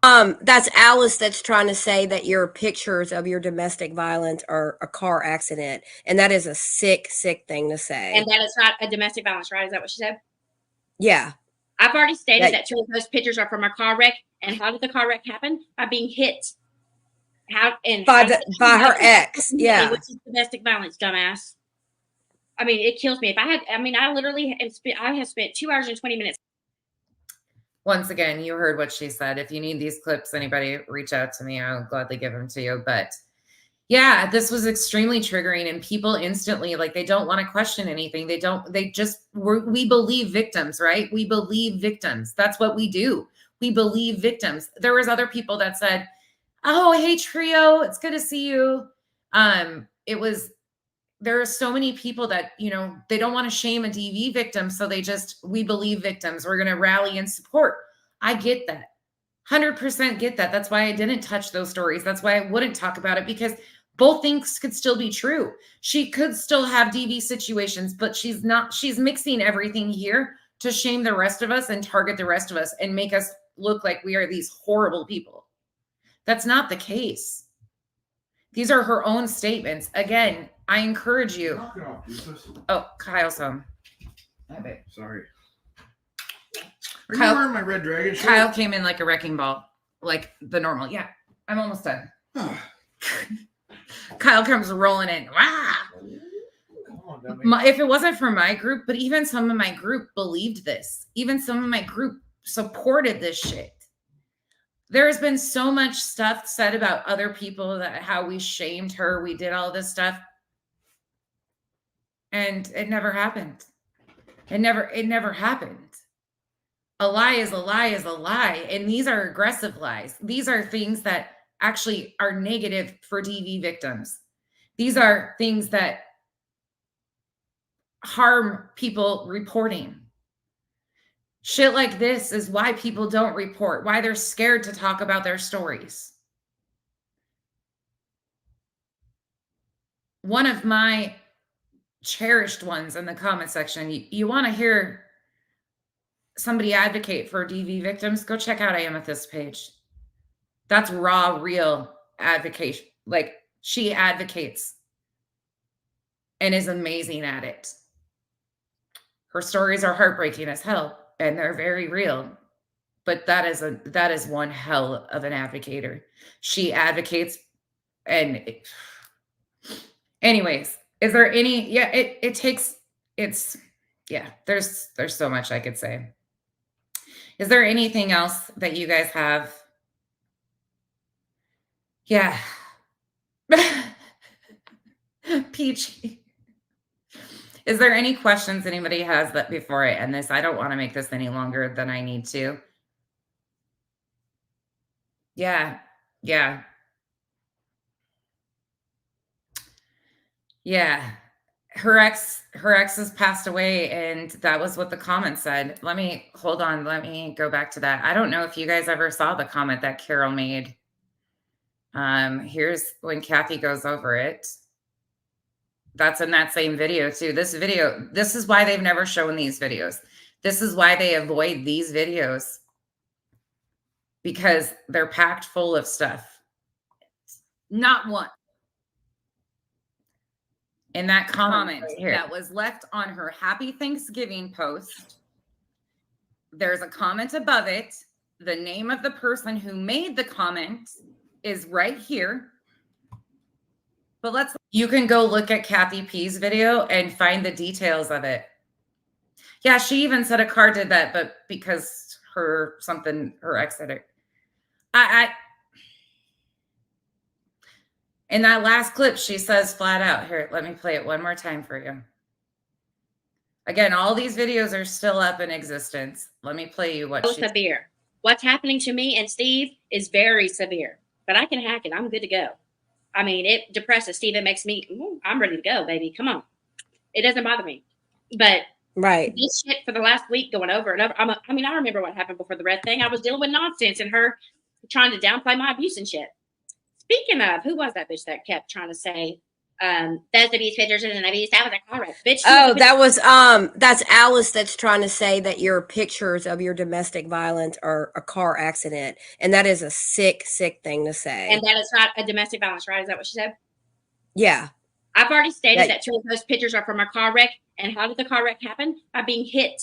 That's Alice that's trying to say that your pictures of your domestic violence are a car accident. And that is a sick, sick thing to say. And that is not a domestic violence, right? Is that what she said? Yeah. I've already stated That- that 2 of those pictures are from a car wreck. And how did the car wreck happen? By being hit. By her ex. Yeah. Which is domestic violence, dumbass. I mean, it kills me. If I had, I mean, I literally have spent 2 hours and 20 minutes. Once again, you heard what she said. If you need these clips, anybody reach out to me. I'll gladly give them to you. But yeah, this was extremely triggering, and people instantly, like, they don't want to question anything. We believe victims, right? We believe victims. That's what we do. We believe victims. There was other people that said, oh, hey, Trio, it's good to see you. There are so many people that, they don't want to shame a DV victim. So we believe victims. We're going to rally and support. I get that. 100% get that. That's why I didn't touch those stories. That's why I wouldn't talk about it, because both things could still be true. She could still have DV situations, but she's mixing everything here to shame the rest of us and target the rest of us and make us look like we are these horrible people. That's not the case. These are her own statements. Again, I encourage you. Knock it off, Jesus. Oh, Kyle's home. Sorry. Are Kyle- you wearing my Red Dragon shirt? Kyle came in like a wrecking ball, like the normal. Yeah, I'm almost done. Kyle comes rolling in. Wow. Come on, dummy. If it wasn't for my group, but even some of my group believed this. Even some of my group supported this shit. There has been so much stuff said about other people, that how we shamed her, we did all this stuff. And it never happened. It never happened. A lie is a lie is a lie. And these are aggressive lies. These are things that actually are negative for DV victims. These are things that harm people reporting. Shit like this is why people don't report, why they're scared to talk about their stories. One of my cherished ones in the comment section, you want to hear somebody advocate for DV victims, go check out Amethyst's page. That's raw, real advocation. Like, she advocates and is amazing at it. Her stories are heartbreaking as hell, and they're very real. But that is one hell of an advocator. She advocates. And anyways, is there any, there's so much I could say. Is there anything else that you guys have? Yeah. Peachy. Is there any questions anybody has that before I end this? I don't want to make this any longer than I need to. Yeah. Her ex has passed away, and that was what the comment said. Hold on. Let me go back to that. I don't know if you guys ever saw the comment that Carol made. Here's when Kathy goes over it. That's in that same video too. This is why they've never shown these videos. This is why they avoid these videos, because they're packed full of stuff. Not one. In that comment that was left on her Happy Thanksgiving post, there's a comment above it. The name of the person who made the comment is right here. But you can go look at Kathy P's video and find the details of it. Yeah, she even said a car did that, but because her ex did it. In that last clip, she says flat out, here, let me play it one more time for you. Again, all these videos are still up in existence. Let me play you what she severe. What's happening to me and Steve is very severe, but I can hack it. I'm good to go. I mean, it depresses Steve. It makes me, I'm ready to go, baby. Come on. It doesn't bother me. But this shit for the last week going over and over. I remember what happened before the red thing. I was dealing with nonsense and her trying to downplay my abuse and shit. Speaking of, who was that bitch that kept trying to say Those abuse pictures and an abuse. That was a car wreck. Bitch. Oh, that was that's Alice that's trying to say that your pictures of your domestic violence are a car accident. And that is a sick thing to say. And that is not a domestic violence, right? Is that what she said? Yeah. I've already stated that 2 of those pictures are from a car wreck. And how did the car wreck happen? By being hit.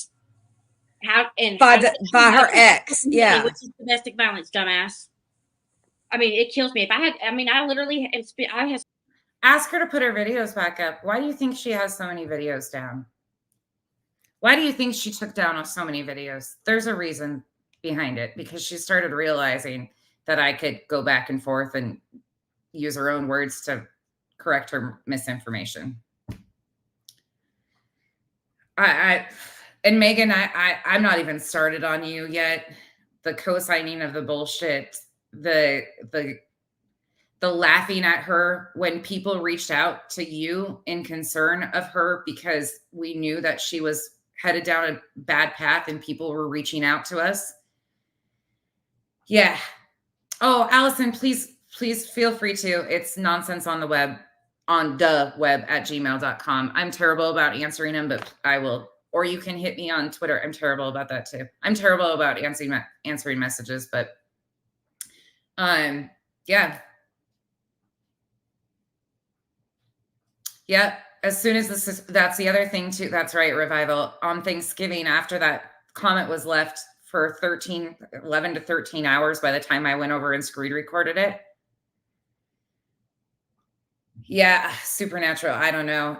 By her ex. Yeah. Which is domestic violence, dumbass. I mean, it kills me. I literally have. Ask her to put her videos back up. Why do you think she has so many videos down? Why do you think she took down so many videos? There's a reason behind it, because she started realizing that I could go back and forth and use her own words to correct her misinformation. And Megan, I'm not even started on you yet. The co-signing of the bullshit, the laughing at her when people reached out to you in concern of her because we knew that she was headed down a bad path and people were reaching out to us. Yeah. Oh, Allison, please feel free to. It's nonsense on the web at gmail.com. I'm terrible about answering them, but I will. Or you can hit me on Twitter. I'm terrible about that too. I'm terrible about answering messages, but yeah. Yeah. As soon as that's the other thing too. That's right, Revival. On Thanksgiving, after that comment was left for 11 to 13 hours by the time I went over and screen recorded it. Yeah, supernatural. I don't know.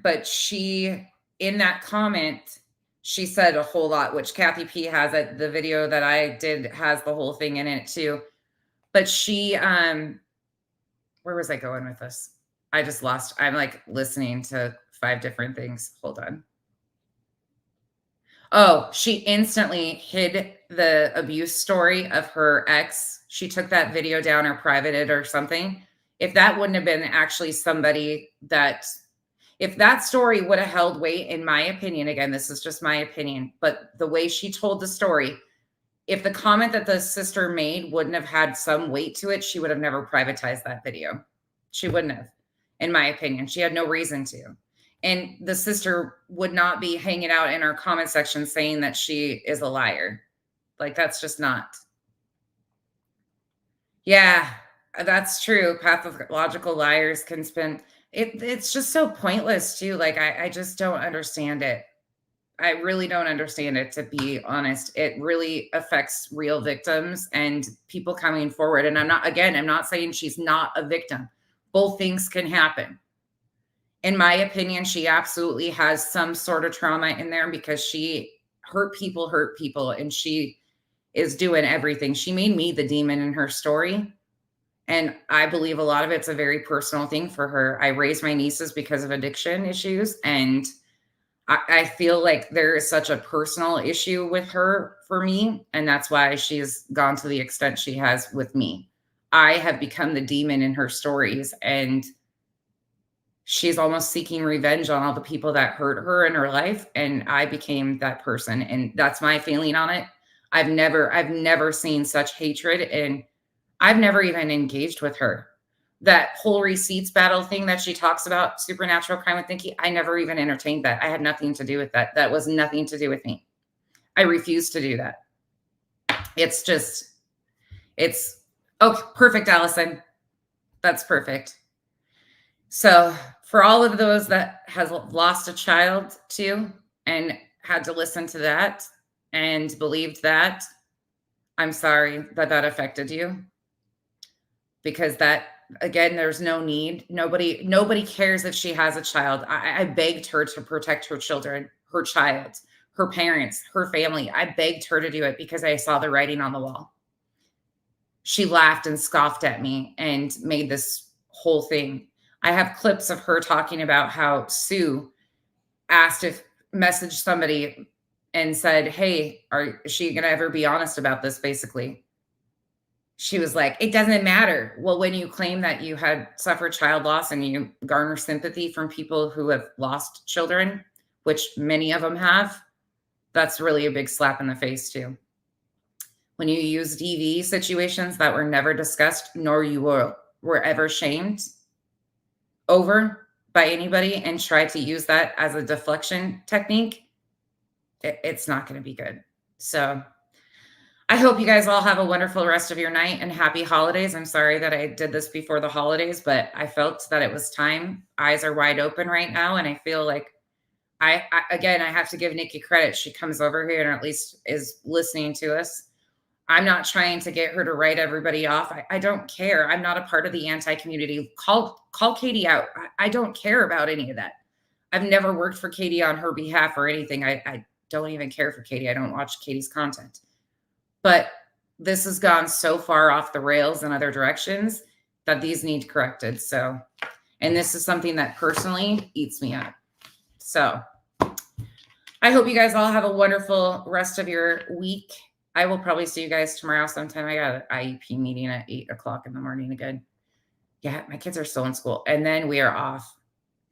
But she, in that comment, she said a whole lot, which Kathy P has it. The video that I did has the whole thing in it too. But she, where was I going with this? I just lost. I'm like listening to 5 different things. Hold on. Oh, she instantly hid the abuse story of her ex. She took that video down or privated or something. If that wouldn't have been actually somebody that, if that story would have held weight, in my opinion, again, this is just my opinion, but the way she told the story, if the comment that the sister made wouldn't have had some weight to it, she would have never privatized that video. She wouldn't have, in my opinion. She had no reason to. And the sister would not be hanging out in her comment section saying that she is a liar. Like, that's just not. Yeah, that's true. Pathological liars can spend it. It's just so pointless too. Like, I just don't understand it. I really don't understand it, to be honest. It really affects real victims and people coming forward. And I'm not saying she's not a victim. Both things can happen. In my opinion, she absolutely has some sort of trauma in there because she hurt people, and she is doing everything. She made me the demon in her story. And I believe a lot of it's a very personal thing for her. I raised my nieces because of addiction issues. And I feel like there is such a personal issue with her for me. And that's why she's gone to the extent she has with me. I have become the demon in her stories, and she's almost seeking revenge on all the people that hurt her in her life. And I became that person. And that's my feeling on it. I've never seen such hatred, and I've never even engaged with her. That whole receipts battle thing that she talks about, supernatural crime with Nikki, I never even entertained that. I had nothing to do with that. That was nothing to do with me. I refuse to do that. Oh, perfect, Allison. That's perfect. So for all of those that has lost a child too, and had to listen to that and believed that, I'm sorry that affected you. Because that, again, there's no need. Nobody cares if she has a child. I begged her to protect her children, her child, her parents, her family. I begged her to do it because I saw the writing on the wall. She laughed and scoffed at me and made this whole thing. I have clips of her talking about how Sue messaged somebody and said, hey, is she going to ever be honest about this, basically? She was like, it doesn't matter. Well, when you claim that you had suffered child loss and you garner sympathy from people who have lost children, which many of them have, that's really a big slap in the face too. When you use DV situations that were never discussed, nor you were ever shamed, over by anybody and try to use that as a deflection technique, it's not going to be good. So I hope you guys all have a wonderful rest of your night and happy holidays. I'm sorry that I did this before the holidays, but I felt that it was time. Eyes are wide open right now. And I feel like I have to give Nikki credit. She comes over here and at least is listening to us. I'm not trying to get her to write everybody off. I don't care. I'm not a part of the anti-community. Call Katie out. I don't care about any of that. I've never worked for Katie on her behalf or anything. I don't even care for Katie. I don't watch Katie's content. But this has gone so far off the rails in other directions that these need corrected. So, and this is something that personally eats me up. So I hope you guys all have a wonderful rest of your week. I will probably see you guys tomorrow sometime. I got an IEP meeting at 8 o'clock in the morning again. Yeah, my kids are still in school. And then we are off.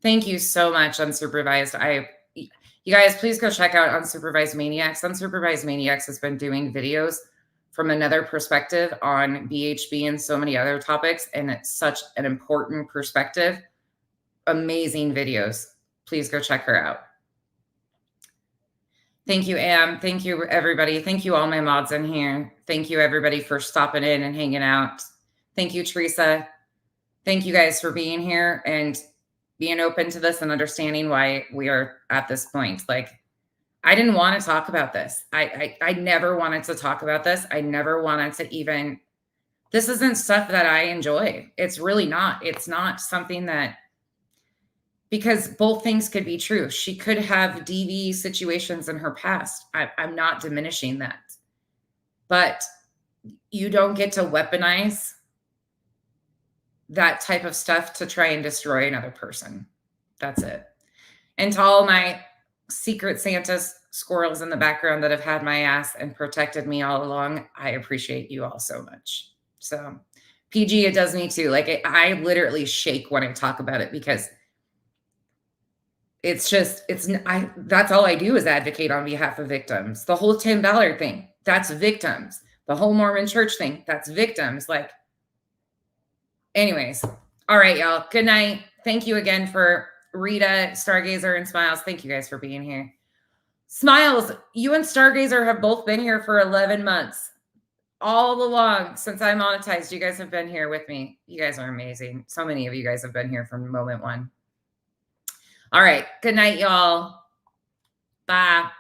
Thank you so much, Unsupervised. You guys, please go check out Unsupervised Maniacs. Unsupervised Maniacs has been doing videos from another perspective on BHB and so many other topics. And it's such an important perspective. Amazing videos. Please go check her out. Thank you, Am. Thank you, everybody. Thank you, all my mods in here. Thank you, everybody, for stopping in and hanging out. Thank you, Teresa. Thank you guys for being here and being open to this and understanding why we are at this point. Like, I didn't want to talk about this. I never wanted to talk about this. I never wanted to even, this isn't stuff that I enjoy. It's really not. It's not something that, because both things could be true. She could have DV situations in her past. I'm not diminishing that. But you don't get to weaponize that type of stuff to try and destroy another person. That's it. And to all my secret Santa squirrels in the background that have had my ass and protected me all along, I appreciate you all so much. So PG, it does me too. Like, I literally shake when I talk about it because that's all I do is advocate on behalf of victims. The whole Tim Ballard thing, that's victims. The whole Mormon church thing, that's victims. Like, anyways, all right, y'all. Good night. Thank you again for Rita, Stargazer, and Smiles. Thank you guys for being here. Smiles, you and Stargazer have both been here for 11 months. All along since I monetized, you guys have been here with me. You guys are amazing. So many of you guys have been here from moment one. All right. Good night, y'all. Bye.